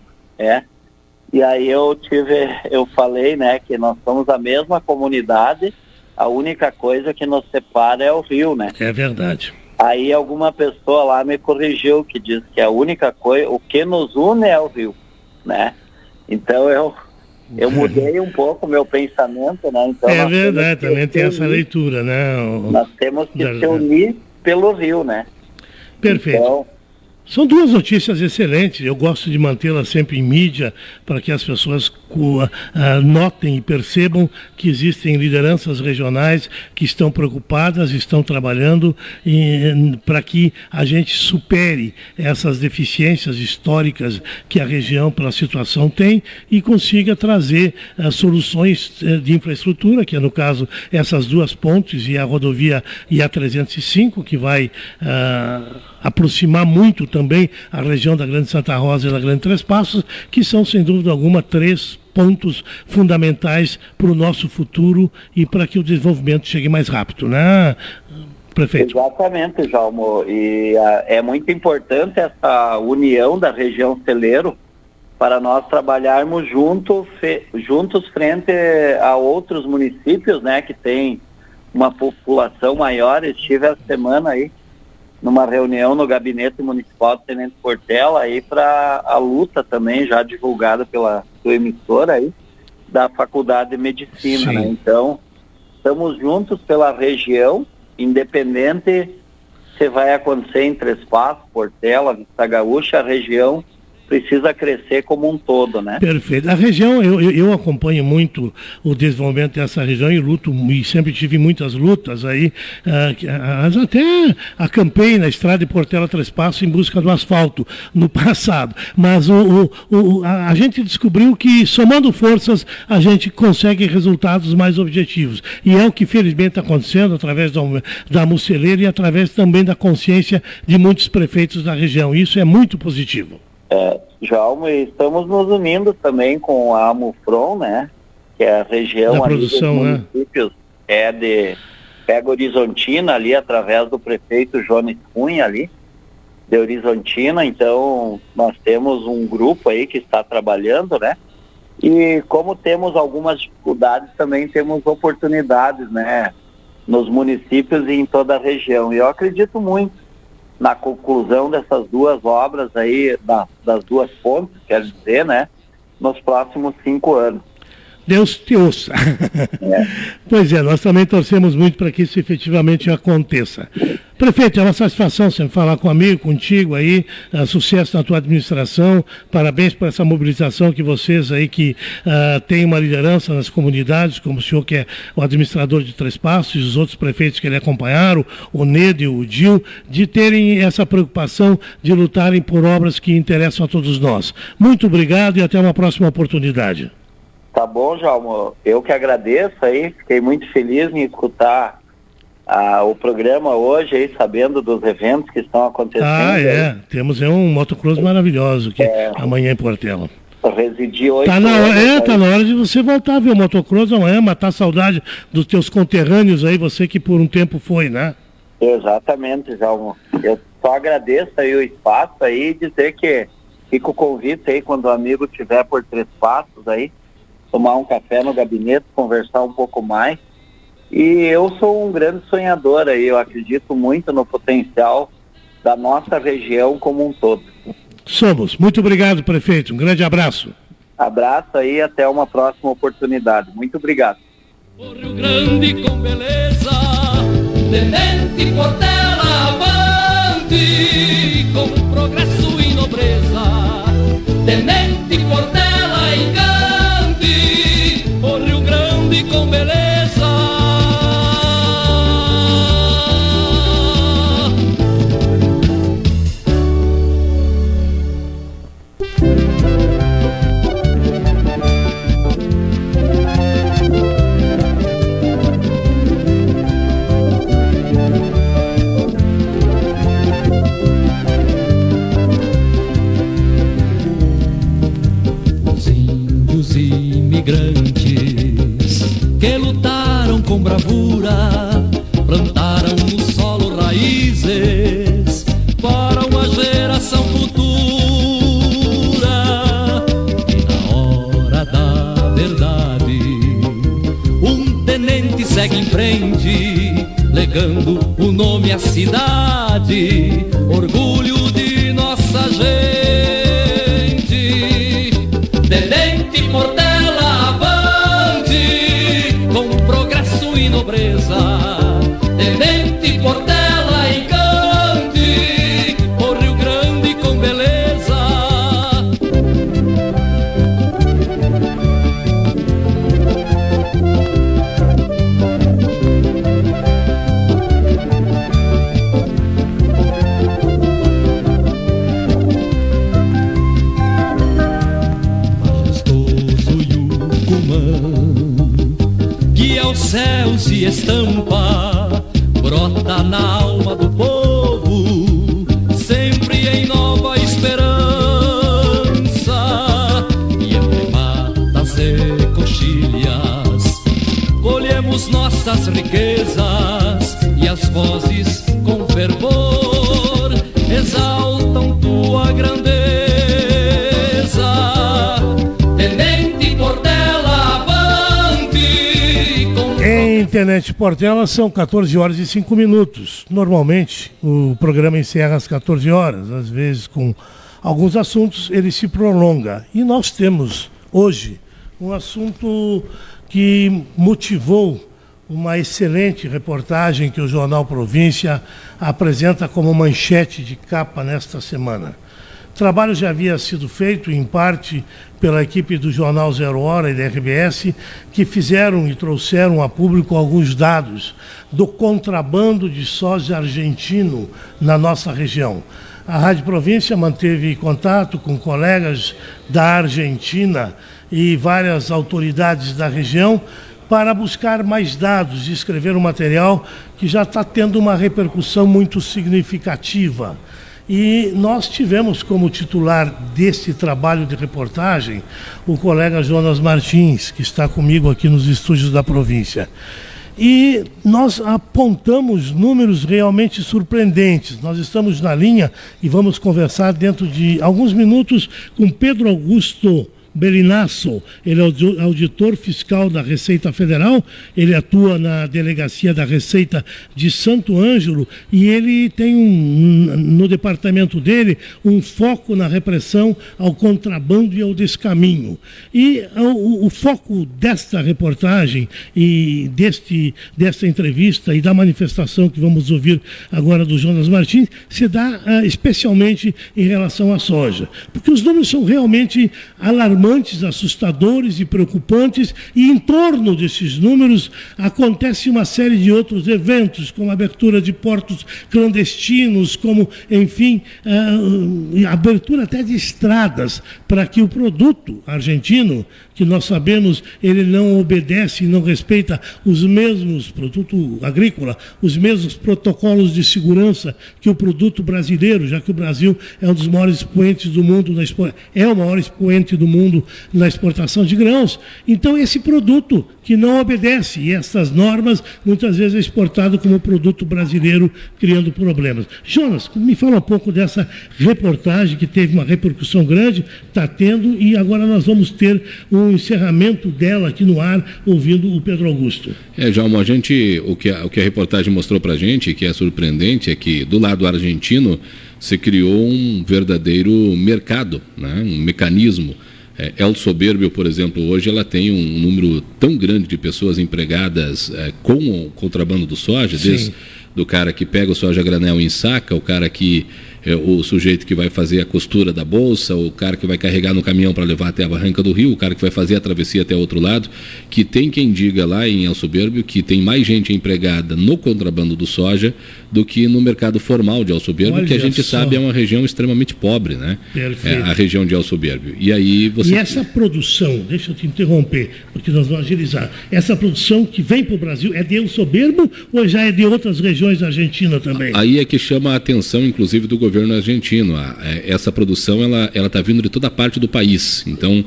E aí eu falei, né? Que nós somos a mesma comunidade. A única coisa que nos separa é o rio, né? É verdade. Aí alguma pessoa lá me corrigiu, que diz que a única coisa, o que nos une é o rio, né? Então eu mudei um pouco o meu pensamento, né? Então, é verdade, também tem essa leitura, né? Nós temos que se unir pelo rio, né? Perfeito. Então, são duas notícias excelentes, eu gosto de mantê-las sempre em mídia para que as pessoas notem e percebam que existem lideranças regionais que estão preocupadas, estão trabalhando para que a gente supere essas deficiências históricas que a região, pela situação, tem e consiga trazer soluções de infraestrutura, que é no caso essas duas pontes e a rodovia IA-305, que vai aproximar muito também a região da Grande Santa Rosa e da Grande Três Passos, que são, sem dúvida alguma, 3 pontos fundamentais para o nosso futuro e para que o desenvolvimento chegue mais rápido, né, prefeito? Exatamente, Jalmo. E é muito importante essa união da região celeiro, para nós trabalharmos juntos frente a outros municípios, né, que tem uma população maior. Estive essa semana aí numa reunião no Gabinete Municipal do Tenente Portela aí para a luta também, já divulgada pela sua emissora aí, da Faculdade de Medicina, né? Então, estamos juntos pela região, independente se vai acontecer em Três Passos, Portela, Vista Gaúcha, a região precisa crescer como um todo, né? Perfeito. A região, eu acompanho muito o desenvolvimento dessa região e luto, e sempre tive muitas lutas aí, até acampei na estrada de Portela Três Passos em busca do asfalto no passado, mas a gente descobriu que somando forças a gente consegue resultados mais objetivos, e é o que felizmente está acontecendo através da Musceleira e através também da consciência de muitos prefeitos da região. Isso é muito positivo. Jalmo, estamos nos unindo também com a Amufron, né? Que é a região ali dos municípios, de Pega Horizontina ali, através do prefeito Jones Cunha ali, de Horizontina. Então, nós temos um grupo aí que está trabalhando, né? E como temos algumas dificuldades, também temos oportunidades, né? Nos municípios e em toda a região. E eu acredito muito na conclusão dessas duas obras aí, das duas pontes, quer dizer, né, nos próximos 5 anos. Deus te ouça. Pois é, nós também torcemos muito para que isso efetivamente aconteça. Prefeito, é uma satisfação sempre falar com um amigo, contigo aí, sucesso na tua administração, parabéns por essa mobilização que vocês aí que têm uma liderança nas comunidades, como o senhor que é o administrador de Três Passos e os outros prefeitos que lhe acompanharam, o Nedo e o Dil, de terem essa preocupação de lutarem por obras que interessam a todos nós. Muito obrigado e até uma próxima oportunidade. Tá bom, Jalmo. Eu que agradeço aí, fiquei muito feliz em escutar o programa hoje aí, sabendo dos eventos que estão acontecendo. Temos um motocross maravilhoso que amanhã em Portela. Residi 8 tá na hora de você voltar a ver o motocross amanhã, matar a saudade dos teus conterrâneos aí, você que por um tempo foi, né? Exatamente, Jalmo. Eu só agradeço aí o espaço aí e dizer que fica o convite aí quando o amigo estiver por Três Passos aí, tomar um café no gabinete, conversar um pouco mais. E eu sou um grande sonhador aí, eu acredito muito no potencial da nossa região como um todo. Somos. Muito obrigado, prefeito. Um grande abraço. Abraço aí e até uma próxima oportunidade. Muito obrigado. O Rio Grande com beleza, Tenente Portela avante, com progresso e nobreza, Tenente Portela encante, o Rio Grande com beleza. Imigrantes que lutaram com bravura, plantaram no solo raízes para uma geração futura. E na hora da verdade, um tenente segue em frente, legando o nome à cidade, orgulho de nossa gente. Tenente Portela avante, com progresso e nobreza, Tenente Portela encante, o Rio Grande com beleza. Céu se estampa, brota na alma do povo, sempre em nova esperança. E entre matas e coxilhas, colhemos nossas riquezas, e as vozes com fervor exaltam tua grandeza. Tenente Portela, são 14 horas e 5 minutos. Normalmente, o programa encerra às 14 horas. Às vezes, com alguns assuntos, ele se prolonga. E nós temos, hoje, um assunto que motivou uma excelente reportagem que o Jornal Província apresenta como manchete de capa nesta semana. O trabalho já havia sido feito, em parte, pela equipe do Jornal Zero Hora e da RBS, que fizeram e trouxeram a público alguns dados do contrabando de soja argentino na nossa região. A Rádio Província manteve contato com colegas da Argentina e várias autoridades da região para buscar mais dados e escrever um material que já está tendo uma repercussão muito significativa. E nós tivemos como titular desse trabalho de reportagem o colega Jonas Martins, que está comigo aqui nos estúdios da província. E nós apontamos números realmente surpreendentes. Nós estamos na linha e vamos conversar dentro de alguns minutos com Pedro Augusto Belinasso. Ele é auditor fiscal da Receita Federal, ele atua na Delegacia da Receita de Santo Ângelo e ele tem no departamento dele um foco na repressão ao contrabando e ao descaminho. E o foco desta reportagem e desta entrevista e da manifestação que vamos ouvir agora do Jonas Martins se dá especialmente em relação à soja, porque os números são realmente alarmantes, assustadores e preocupantes, e em torno desses números acontece uma série de outros eventos, como a abertura de portos clandestinos, como, enfim, a abertura até de estradas para que o produto argentino, que nós sabemos ele não obedece e não respeita os mesmos, produto agrícola, os mesmos protocolos de segurança que o produto brasileiro, já que o Brasil é um dos maiores expoentes do mundo, é o maior expoente do mundo na exportação de grãos. Então, esse produto que não obedece e essas normas, muitas vezes é exportado como produto brasileiro, criando problemas. Jonas, me fala um pouco dessa reportagem que teve uma repercussão grande, está tendo, e agora nós vamos ter um encerramento dela aqui no ar, ouvindo o Pedro Augusto. Jalmo, o que a reportagem mostrou para a gente, que é surpreendente, é que do lado argentino se criou um verdadeiro mercado, né? Um mecanismo. El Soberbio, por exemplo, hoje ela tem um número tão grande de pessoas empregadas com o contrabando do soja, desde do cara que pega o soja granel e ensaca, o cara que o sujeito que vai fazer a costura da bolsa, o cara que vai carregar no caminhão para levar até a barranca do rio, o cara que vai fazer a travessia até o outro lado, que tem quem diga lá em El Soberbio que tem mais gente empregada no contrabando do soja do que no mercado formal de El Soberbio, que a gente sabe é uma região extremamente pobre, né? Perfeito. A região de El Soberbio. E aí você... E essa produção, deixa eu te interromper, porque nós vamos agilizar, essa produção que vem para o Brasil é de El Soberbio ou já é de outras regiões da Argentina também? Aí é que chama a atenção, inclusive, do governo argentino. Essa produção ela está vindo de toda parte do país. Então,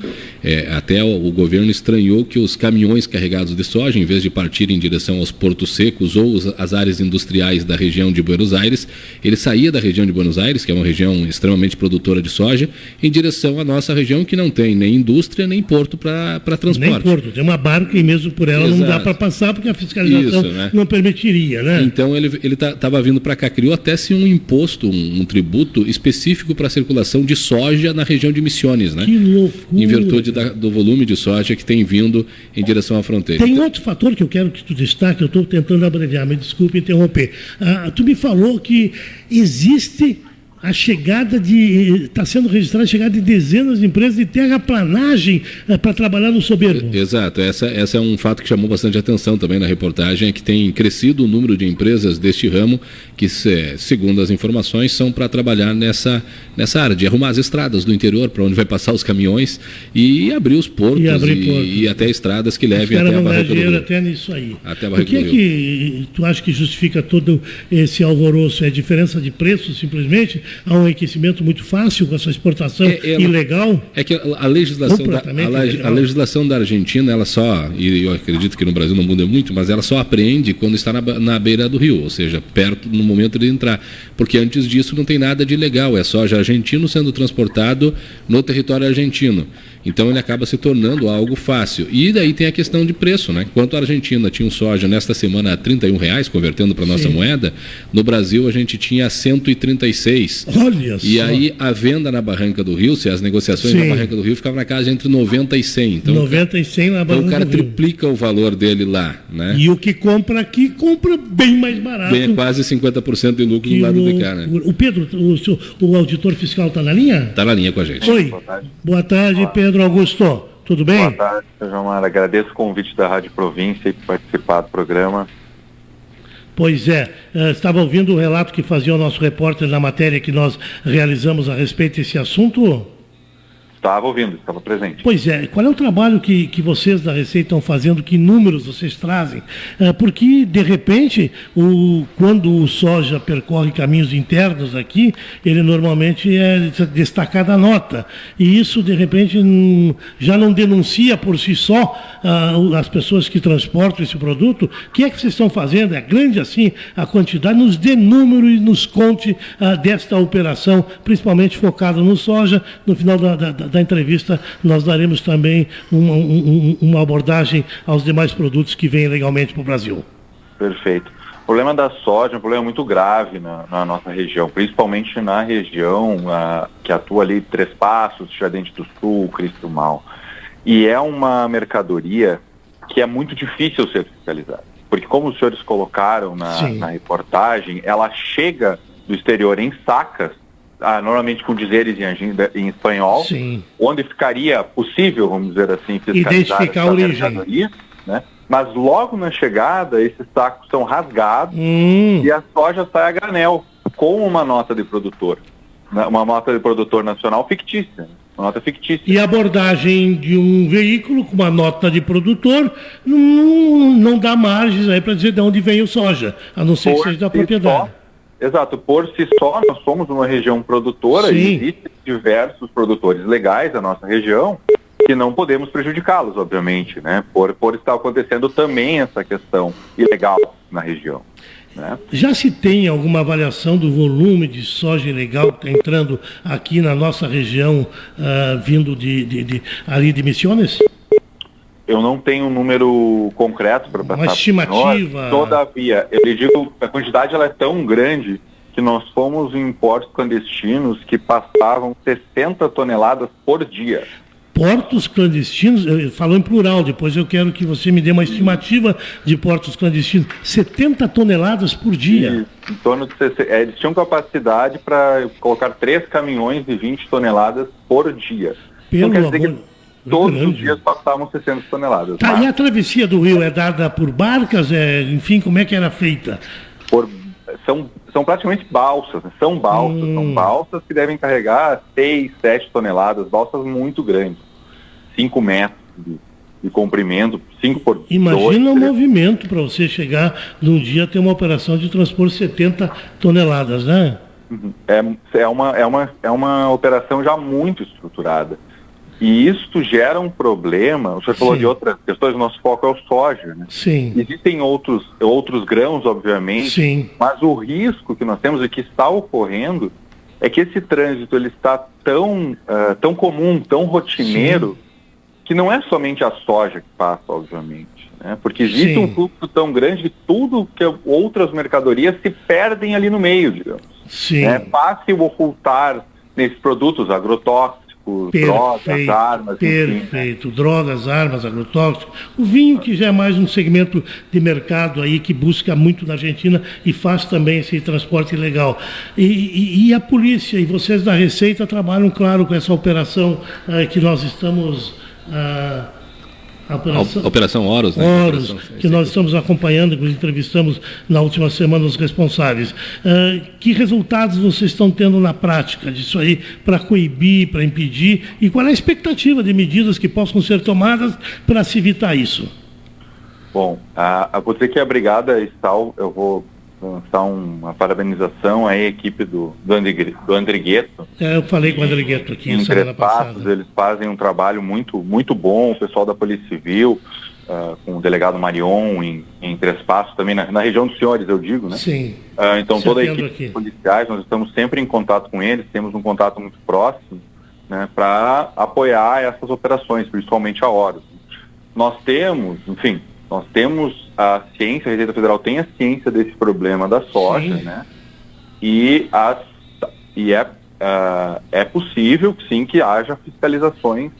até o governo estranhou que os caminhões carregados de soja, em vez de partirem em direção aos portos secos ou às áreas industriais da região de Buenos Aires, ele saía da região de Buenos Aires, que é uma região extremamente produtora de soja, em direção à nossa região, que não tem nem indústria nem porto para transporte. Nem porto, tem uma barca e mesmo por ela não dá para passar, porque a fiscalização não permitiria, né? Então ele estava vindo para cá, criou até-se um imposto, um tributo específico para a circulação de soja na região de Misiones, né? Que loucura! Em virtude do volume de soja que tem vindo em direção à fronteira. Tem outro fator que eu quero que tu destaque, eu estou tentando abreviar, me desculpe interromper. Tu me falou que existe a chegada está sendo registrada a chegada de dezenas de empresas de terraplanagem para trabalhar no Soberbo. Exato, essa é um fato que chamou bastante atenção também na reportagem, é que tem crescido o número de empresas deste ramo que, segundo as informações, são para trabalhar nessa área, de arrumar as estradas do interior, para onde vai passar os caminhões, e abrir os portos e até estradas que levem até a barranca do rio. Até nisso aí. Até a barranca do rio. O que é que tu acha que justifica todo esse alvoroço? É a diferença de preço, simplesmente? Há um enriquecimento muito fácil com essa exportação ilegal? É que a legislação da Argentina, ela só, e eu acredito que no Brasil não muda muito, mas ela só aprende quando está na beira do rio, ou seja, perto no momento de entrar. Porque antes disso não tem nada de ilegal, é soja argentino sendo transportado no território argentino. Então ele acaba se tornando algo fácil. E daí tem a questão de preço, né? Enquanto a Argentina tinha um soja nesta semana a R$31, convertendo para a nossa moeda, no Brasil a gente tinha 136. Olha só. E aí a venda na Barranca do Rio, se as negociações na Barranca do Rio ficavam na casa entre 90 e 100. Então, 90 e 100 na Barranca então o cara do Rio. triplica o valor dele lá, né? E o que compra aqui, compra bem mais barato. Ganha quase 50% de lucro do lado de cá, né? O Pedro, o auditor fiscal está na linha? Está na linha com a gente. Oi. Boa tarde, Pedro Augusto. Tudo bem? Boa tarde, João Mara. Agradeço o convite da Rádio Província e participar do programa. Pois é, estava ouvindo o relato que fazia o nosso repórter na matéria que nós realizamos a respeito desse assunto? Estava ouvindo, estava presente. Pois é, qual é o trabalho que vocês da Receita estão fazendo, que números vocês trazem? Porque, de repente, quando o soja percorre caminhos internos aqui, ele normalmente é destacada a nota. E isso, de repente, já não denuncia por si só as pessoas que transportam esse produto. O que é que vocês estão fazendo? É grande assim a quantidade? Nos dê número e nos conte desta operação, principalmente focada no soja. No final da entrevista, nós daremos também uma abordagem aos demais produtos que vêm legalmente para o Brasil. Perfeito. O problema da soja é um problema muito grave na nossa região, principalmente na região que atua ali Três Passos, Tiradentes do Sul, Cristo do Mal. E é uma mercadoria que é muito difícil ser fiscalizada, porque como os senhores colocaram na reportagem, ela chega do exterior em sacas, normalmente com dizeres em espanhol, onde ficaria possível, vamos dizer assim, fiscalizar identificar a origem, né? Mas logo na chegada, esses sacos são rasgados e a soja sai a granel, com uma nota de produtor, né? Uma nota de produtor nacional fictícia, uma nota fictícia. E a abordagem de um veículo com uma nota de produtor não dá margens aí para dizer de onde vem o soja, a não ser que seja da propriedade. Exato, por si só nós somos uma região produtora e existem diversos produtores legais da nossa região que não podemos prejudicá-los, obviamente, né? Por estar acontecendo também essa questão ilegal na região, né? Já se tem alguma avaliação do volume de soja ilegal que está entrando aqui na nossa região, vindo ali de Misiones? Eu não tenho um número concreto para passar. Uma estimativa. Todavia, eu lhe digo, a quantidade ela é tão grande que nós fomos em portos clandestinos que passavam 60 toneladas por dia. Portos clandestinos, falou em plural, depois eu quero que você me dê uma estimativa de portos clandestinos. 70 toneladas por dia. Em torno de eles tinham capacidade para colocar 3 caminhões de 20 toneladas por dia. Pelo amor... Todos os dias passavam 60 toneladas. E a travessia do rio é dada por barcas? Enfim, como é que era feita? São praticamente balsas, né? São balsas que devem carregar 6, 7 toneladas, balsas muito grandes, 5 metros de comprimento, 5 por 2. Imagina o movimento para você chegar num dia a ter uma operação de transpor 70 toneladas, né? É uma operação já muito estruturada. E isso gera um problema. O senhor falou de outras questões, nosso foco é o soja, né? Sim. Existem outros grãos, obviamente, mas o risco que nós temos e que está ocorrendo é que esse trânsito ele está tão comum, tão rotineiro, que não é somente a soja que passa, obviamente, né? Porque existe um fluxo tão grande que tudo que outras mercadorias se perdem ali no meio, digamos. É fácil ocultar nesses produtos agrotóxicos, drogas, armas. Perfeito, enfim, drogas, armas, agrotóxicos. O vinho, que já é mais um segmento de mercado aí que busca muito na Argentina e faz também esse transporte ilegal. E a polícia e vocês da Receita trabalham, claro, com essa operação que nós estamos... Operação Horus, né? Horus, que nós estamos acompanhando, que entrevistamos na última semana os responsáveis. Que resultados vocês estão tendo na prática disso aí para coibir, para impedir? E qual é a expectativa de medidas que possam ser tomadas para se evitar isso? Bom, vou dizer que a Brigada Estal, eu vou lançar uma parabenização à equipe do Andrigueto. Eu falei com o Andrigueto aqui na semana passada. Eles fazem um trabalho muito, muito bom, o pessoal da Polícia Civil, com o delegado Marion em Três Passos, também na região dos senhores, eu digo, né? Sim. Então toda a equipe de policiais, nós estamos sempre em contato com eles, temos um contato muito próximo, né, para apoiar essas operações, principalmente a Horus. Nós temos a ciência, a Receita Federal tem a ciência desse problema da soja, né? E é possível, sim, que haja fiscalizações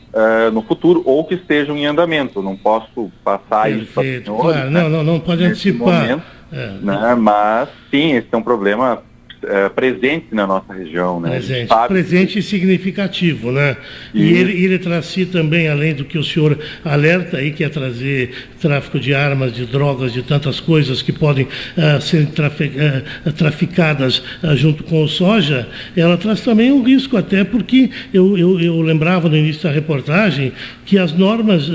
no futuro ou que estejam em andamento. Eu não posso passar isso para os senhores, claro, né, não pode antecipar. Momento, né? Mas, sim, esse é um problema presente na nossa região, né? Presente e significativo, né? E ele traz também, além do que o senhor alerta aí, que é trazer tráfico de armas, de drogas, de tantas coisas que podem ser traficadas junto com o soja, ela traz também um risco, até porque eu lembrava no início da reportagem que as normas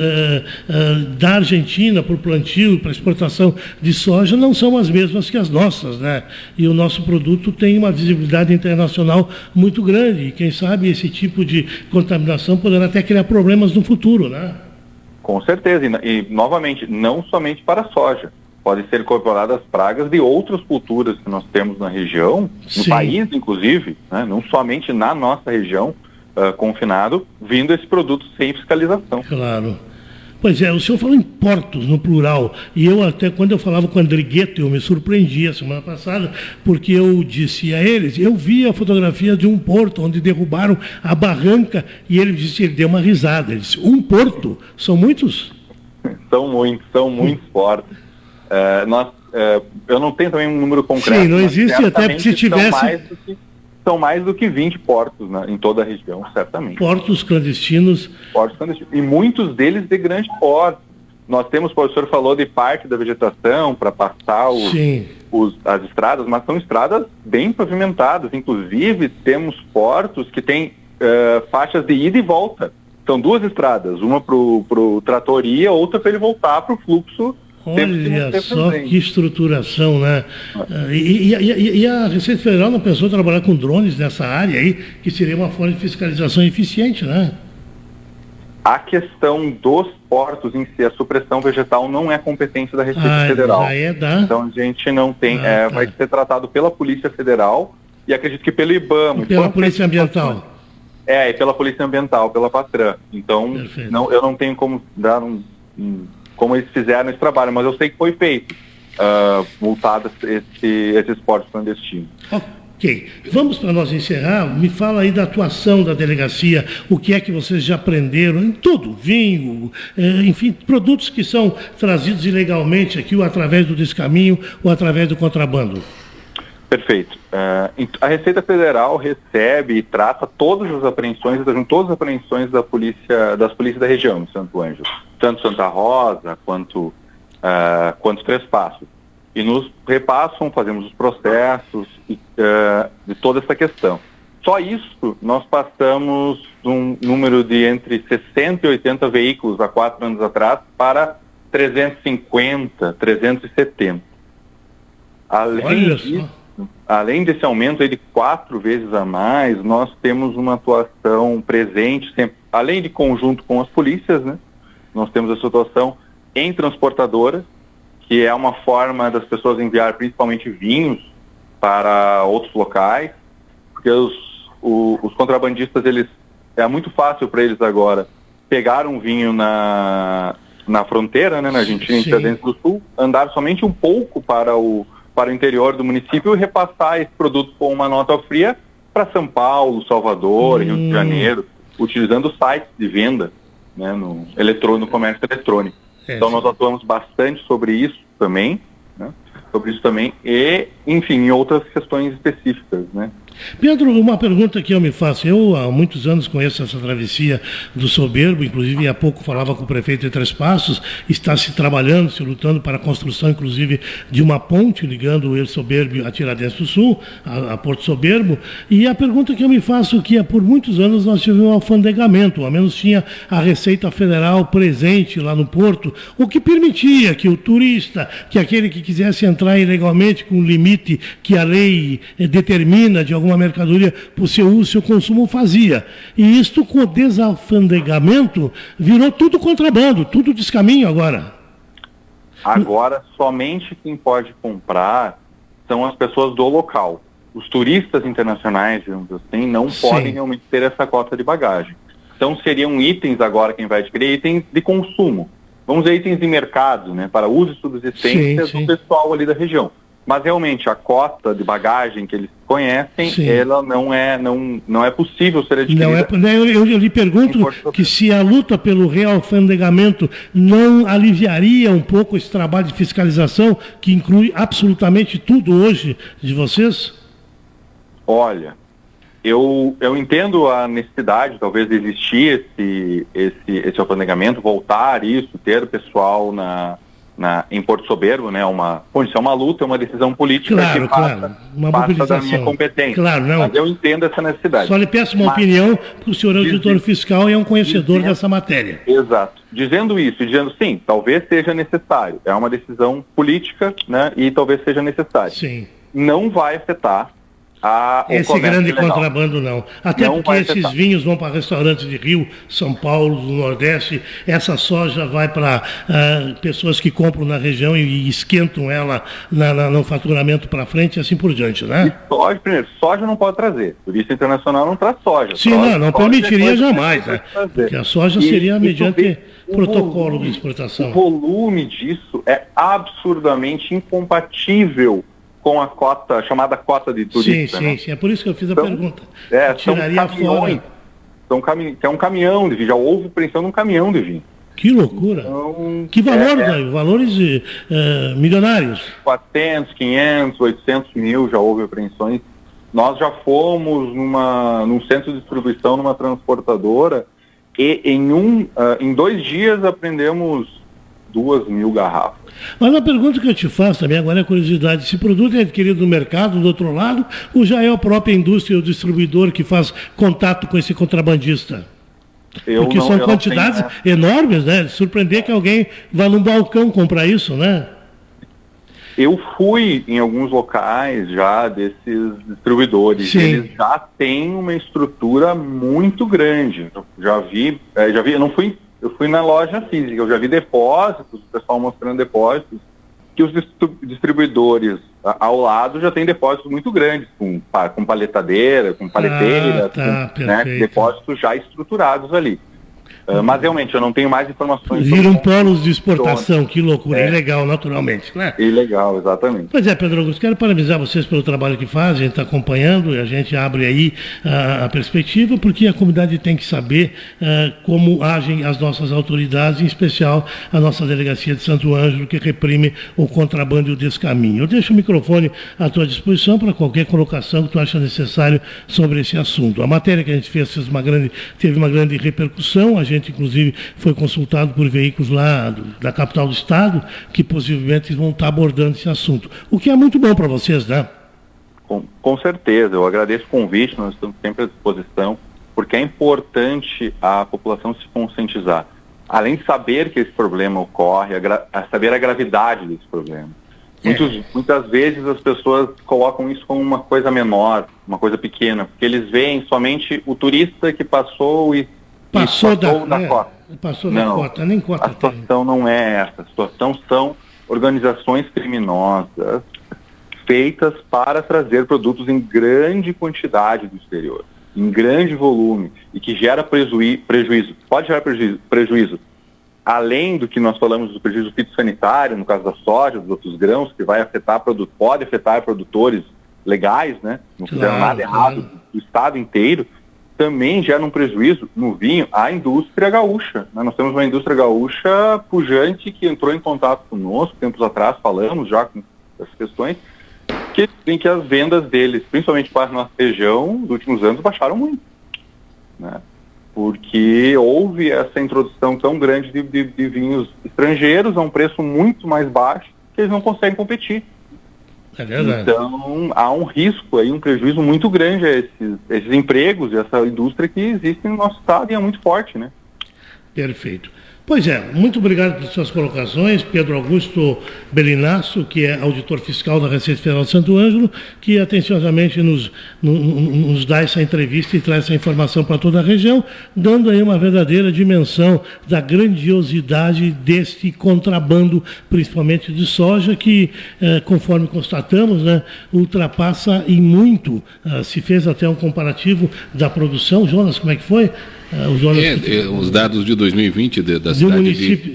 da Argentina para o plantio e para a exportação de soja não são as mesmas que as nossas, né? E o nosso produto tem uma visibilidade internacional muito grande, e quem sabe esse tipo de contaminação poderá até criar problemas no futuro, né? Com certeza, e novamente, não somente para a soja, podem ser incorporadas pragas de outras culturas que nós temos na região, no país inclusive, né? Não somente na nossa região, confinado, vindo esse produto sem fiscalização. Claro. Pois é, o senhor falou em portos, no plural, e eu até, quando eu falava com o Andrigueto, eu me surpreendi a semana passada, porque eu disse a eles, eu vi a fotografia de um porto onde derrubaram a barranca, e ele deu uma risada, ele disse, um porto? São muitos? São muitos portos. Eu não tenho também um número concreto. Sim, não existe, até se tivesse... São mais do que 20 portos, né, em toda a região, certamente. Portos clandestinos. E muitos deles de grande porte. Nós temos, o professor falou de parte da vegetação para passar as estradas, mas são estradas bem pavimentadas. Inclusive, temos portos que têm faixas de ida e volta. São duas estradas, uma para o tratoria, outra para ele voltar para o fluxo. Olha só que estruturação, né? E a Receita Federal não pensou em trabalhar com drones nessa área aí, que seria uma forma de fiscalização eficiente, né? A questão dos portos em si, a supressão vegetal não é competência da Receita Federal. Então a gente não tem, vai ser tratado pela Polícia Federal e acredito que pelo IBAMA. E pela Polícia Ambiental. E pela Polícia Ambiental, pela PATRAN. Então eu não tenho como dar como eles fizeram esse trabalho, mas eu sei que foi feito, multados esses portos clandestinos. Ok. Vamos, para nós encerrar, me fala aí da atuação da delegacia, o que é que vocês já aprenderam em tudo, vinho, enfim, produtos que são trazidos ilegalmente aqui, ou através do descaminho, ou através do contrabando. Perfeito. A Receita Federal recebe e trata todas as apreensões das polícias da região de Santo Ângelo, tanto Santa Rosa quanto Três Passos. E nos repassam, fazemos os processos de toda essa questão. Só isso, nós passamos de um número de entre 60 e 80 veículos há 4 anos atrás para 350, 370. Além desse aumento aí de 4 vezes a mais, nós temos uma atuação presente, sempre, além de conjunto com as polícias, né? Nós temos essa atuação em transportadoras, que é uma forma das pessoas enviar principalmente vinhos para outros locais, porque os contrabandistas, é muito fácil para eles agora pegar um vinho na fronteira, né, na Argentina, em Dentro do Sul, andar somente um pouco para o interior do município e repassar esse produto com uma nota fria para São Paulo, Salvador, Rio de Janeiro, utilizando sites de venda, né, no comércio eletrônico. Então nós atuamos bastante sobre isso também, né? E, enfim, em outras questões específicas, né? Pedro, uma pergunta que eu me faço. Eu há muitos anos conheço essa travessia do Soberbo, inclusive há pouco falava com o prefeito de Três Passos, está se trabalhando, se lutando para a construção, inclusive, de uma ponte ligando o Soberbo a Tiradentes do Sul, a Porto Soberbo. E a pergunta que eu me faço é que por muitos anos nós tivemos um alfandegamento, ao menos tinha a Receita Federal presente lá no porto, o que permitia que o turista, que aquele que quisesse entrar ilegalmente com o limite que a lei determina de alguma mercadoria para o seu uso, seu consumo, fazia. E isto, com o desalfandegamento, virou tudo contrabando, tudo descaminho agora. Agora, somente quem pode comprar são as pessoas do local. os turistas internacionais, digamos assim, não podem realmente ter essa cota de bagagem. Então seriam itens agora, quem vai adquirir, itens de consumo. Vamos dizer, itens de mercado, né, para uso e subsistência do pessoal ali da região. Mas realmente a cota de bagagem que eles conhecem, ela não é possível ser adquirida. Eu lhe pergunto que se a luta pelo realfandegamento não aliviaria um pouco esse trabalho de fiscalização, que inclui absolutamente tudo hoje de vocês? Olha, eu entendo a necessidade, talvez, de existir esse alfandegamento, voltar isso, ter o pessoal em Porto Soberbo, né? Isso é uma luta, é uma decisão política que passa da minha competência. Claro, não. Mas eu entendo essa necessidade. Só lhe peço uma opinião, porque o senhor é auditor fiscal e é um conhecedor dessa matéria. Exato. Dizendo isso e dizendo sim, talvez seja necessário. É uma decisão política, né? E talvez seja necessário. Sim. Não vai afetar esse grande contrabando não. Até porque esses vinhos vão para restaurantes de Rio, São Paulo, do Nordeste. Essa soja vai para pessoas que compram na região e esquentam ela no faturamento para frente e assim por diante, né? E soja não pode trazer. O turista internacional não traz soja. Sim, não permitiria jamais, né? Porque a soja seria mediante protocolo de exportação. O volume disso é absurdamente incompatível com a cota, chamada cota de turista. Sim, é por isso que eu fiz a pergunta. Tiraria fora. É um caminhão de vinho, já houve apreensão de um caminhão de vinho. Que loucura! Então, que valor, valores milionários? 400, 500, 800 mil já houve apreensões. Nós já fomos num centro de distribuição, numa transportadora, e em 2 dias apreendemos 2.000 garrafas. Mas a pergunta que eu te faço também agora é curiosidade: esse produto é adquirido no mercado, do outro lado, ou já é a própria indústria ou distribuidor que faz contato com esse contrabandista? Porque são quantidades enormes, né? Surpreender que alguém vá num balcão comprar isso, né? Eu fui em alguns locais já desses distribuidores. Eles já têm uma estrutura muito grande. Eu fui na loja física, eu já vi depósitos, o pessoal mostrando depósitos, que os distribuidores ao lado já têm depósitos muito grandes, com paletadeira, com paleteira, depósitos já estruturados ali. Mas realmente eu não tenho mais informações. Viram polos de exportação, que loucura, ilegal naturalmente, né? Ilegal, exatamente. Pois é, Pedro Augusto, quero parabenizar vocês pelo trabalho que fazem, a gente está acompanhando e a gente abre aí a perspectiva, porque a comunidade tem que saber como agem as nossas autoridades, em especial a nossa delegacia de Santo Ângelo, que reprime o contrabando e o descaminho. Eu deixo o microfone à tua disposição para qualquer colocação que tu acha necessário sobre esse assunto. A matéria que a gente fez teve uma grande repercussão, a gente inclusive foi consultado por veículos lá da capital do estado que possivelmente vão estar abordando esse assunto, o que é muito bom para vocês, né? Com certeza, eu agradeço o convite, nós estamos sempre à disposição, porque é importante a população se conscientizar, além de saber que esse problema ocorre, saber a gravidade desse problema. Muitas vezes as pessoas colocam isso como uma coisa menor, uma coisa pequena, porque eles veem somente o turista que passou da cota. Passou da cota, nem cota. A situação não é essa. A situação são organizações criminosas feitas para trazer produtos em grande quantidade do exterior, em grande volume, e que gera prejuízo. Pode gerar prejuízo. Além do que nós falamos do prejuízo fitossanitário, no caso da soja, dos outros grãos, que pode afetar produtores legais, né? Não fizeram nada errado do estado inteiro. Também gera um prejuízo no vinho à indústria gaúcha. Nós temos uma indústria gaúcha pujante que entrou em contato conosco tempos atrás, falamos já com essas questões, em que as vendas deles, principalmente para a nossa região, nos últimos anos baixaram muito, né? Porque houve essa introdução tão grande de vinhos estrangeiros a um preço muito mais baixo, que eles não conseguem competir. É verdade. Então, há um risco aí, um prejuízo muito grande a esses empregos e essa indústria que existe no nosso estado e é muito forte, né? Perfeito. Pois é, muito obrigado pelas suas colocações, Pedro Augusto Belinasso, que é auditor fiscal da Receita Federal de Santo Ângelo, que atenciosamente nos dá essa entrevista e traz essa informação para toda a região, dando aí uma verdadeira dimensão da grandiosidade deste contrabando, principalmente de soja, que, conforme constatamos, né, ultrapassa em muito, se fez até um comparativo da produção. Jonas, como é que foi? Os dados de 2020 da cidade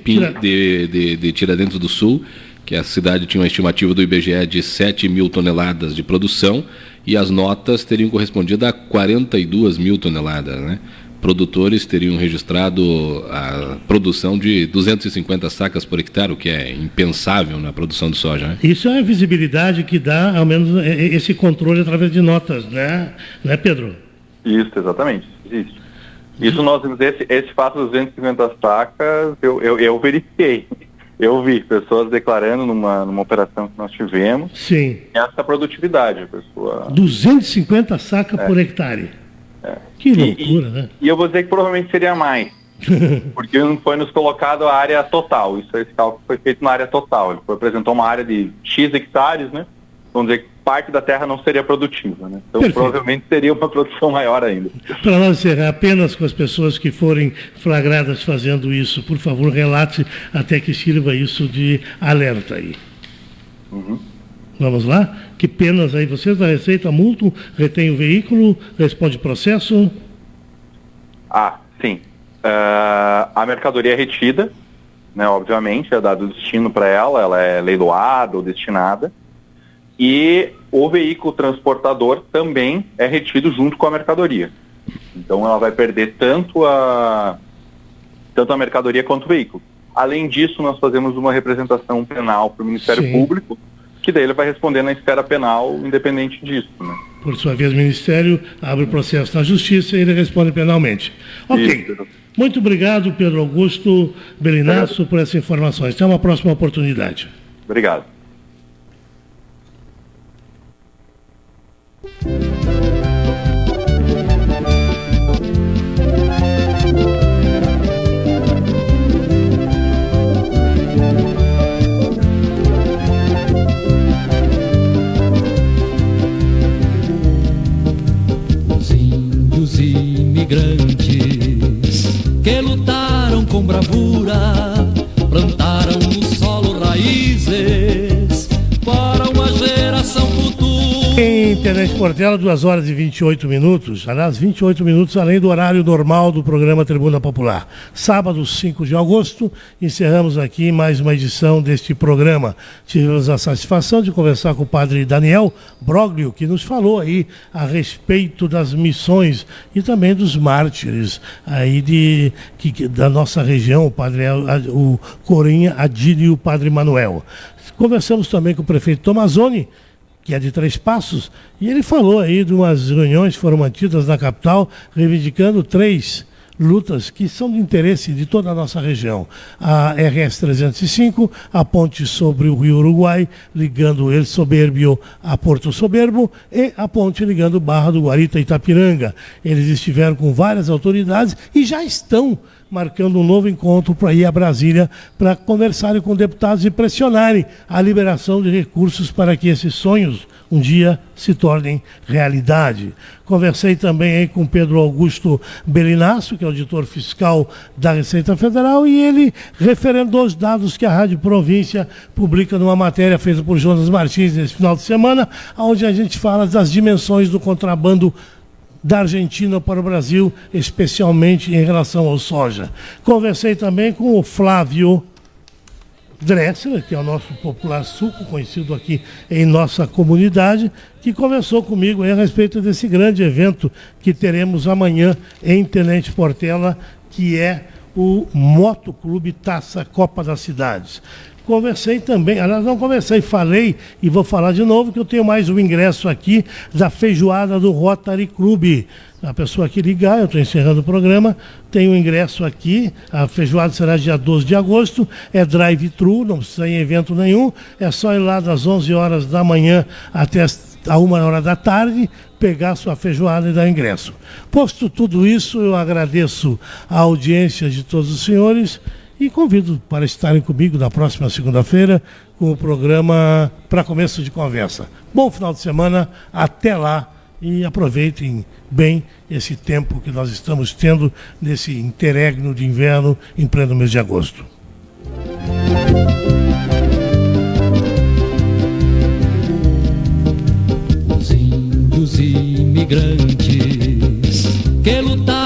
de Tiradentes do Sul, que a cidade tinha uma estimativa do IBGE de 7 mil toneladas de produção e as notas teriam correspondido a 42 mil toneladas, né? Produtores teriam registrado a produção de 250 sacas por hectare, o que é impensável na produção de soja, né? Isso é a visibilidade que dá, ao menos, esse controle através de notas, né, Pedro? Isso, exatamente, existe. Isso nós vimos, esse fato dos 250 sacas, eu verifiquei. Eu vi pessoas declarando numa operação que nós tivemos. Sim. Essa produtividade, a pessoa... 250 sacas por hectare. Que loucura, né? E eu vou dizer que provavelmente seria mais. Porque não foi nos colocado a área total. Esse cálculo foi feito na área total. Ele apresentou uma área de X hectares, né? Vamos dizer que parte da terra não seria produtiva, né? Então provavelmente seria uma produção maior ainda. Para nós encerrar apenas com as pessoas que forem flagradas fazendo isso, por favor, relate até que sirva isso de alerta aí. Vamos lá? Que penas aí? Vocês da Receita multam, retém o veículo, responde processo? Sim. A mercadoria é retida, né? Obviamente, é dado destino para ela é leiloada ou destinada. E o veículo transportador também é retido junto com a mercadoria. Então ela vai perder tanto a mercadoria quanto o veículo. Além disso, nós fazemos uma representação penal para o Ministério Público, que daí ele vai responder na esfera penal independente disso, né? Por sua vez, o Ministério abre o processo na Justiça e ele responde penalmente. Ok. Isso. Muito obrigado, Pedro Augusto Belinasso, por essas informações. Até uma próxima oportunidade. Obrigado. Os índios e imigrantes que lutaram com bravura, plantaram no solo raízes para uma geração futura. Em Tenente Portela, 2 horas e 28 minutos, aliás, 28 minutos além do horário normal do programa Tribuna Popular. Sábado, 5 de agosto, encerramos aqui mais uma edição deste programa. Tivemos a satisfação de conversar com o padre Daniel Broglio, que nos falou aí a respeito das missões e também dos mártires aí da nossa região, o Coroinha Adílio e o padre Manuel. Conversamos também com o prefeito Tomazoni, que é de Três Passos, e ele falou aí de umas reuniões que foram mantidas na capital, reivindicando 3 lutas que são de interesse de toda a nossa região. A RS-305, a ponte sobre o Rio Uruguai, ligando El Soberbio a Porto Soberbo, e a ponte ligando Barra do Guarita a Itapiranga. Eles estiveram com várias autoridades e já estão marcando um novo encontro para ir a Brasília para conversarem com deputados e pressionarem a liberação de recursos para que esses sonhos um dia se tornem realidade. Conversei também aí com Pedro Augusto Belinasso, que é auditor fiscal da Receita Federal, e ele referendou os dados que a Rádio Província publica numa matéria feita por Jonas Martins nesse final de semana, onde a gente fala das dimensões do contrabando da Argentina para o Brasil, especialmente em relação ao soja. Conversei também com o Flávio Dressler, que é o nosso popular suco, conhecido aqui em nossa comunidade, que conversou comigo a respeito desse grande evento que teremos amanhã em Tenente Portela, que é o Motoclube Taça Copa das Cidades. Conversei também, aliás, não conversei, falei e vou falar de novo que eu tenho mais um ingresso aqui da feijoada do Rotary Club. A pessoa que ligar, eu estou encerrando o programa, tem um ingresso aqui, a feijoada será dia 12 de agosto, é drive-thru, não precisa ir em evento nenhum, é só ir lá das 11 horas da manhã até a 1h da tarde, pegar sua feijoada e dar ingresso. Posto tudo isso, eu agradeço a audiência de todos os senhores E convido para estarem comigo na próxima segunda-feira com o programa Para Começo de Conversa. Bom final de semana, até lá e aproveitem bem esse tempo que nós estamos tendo nesse interregno de inverno em pleno mês de agosto. Os índios imigrantes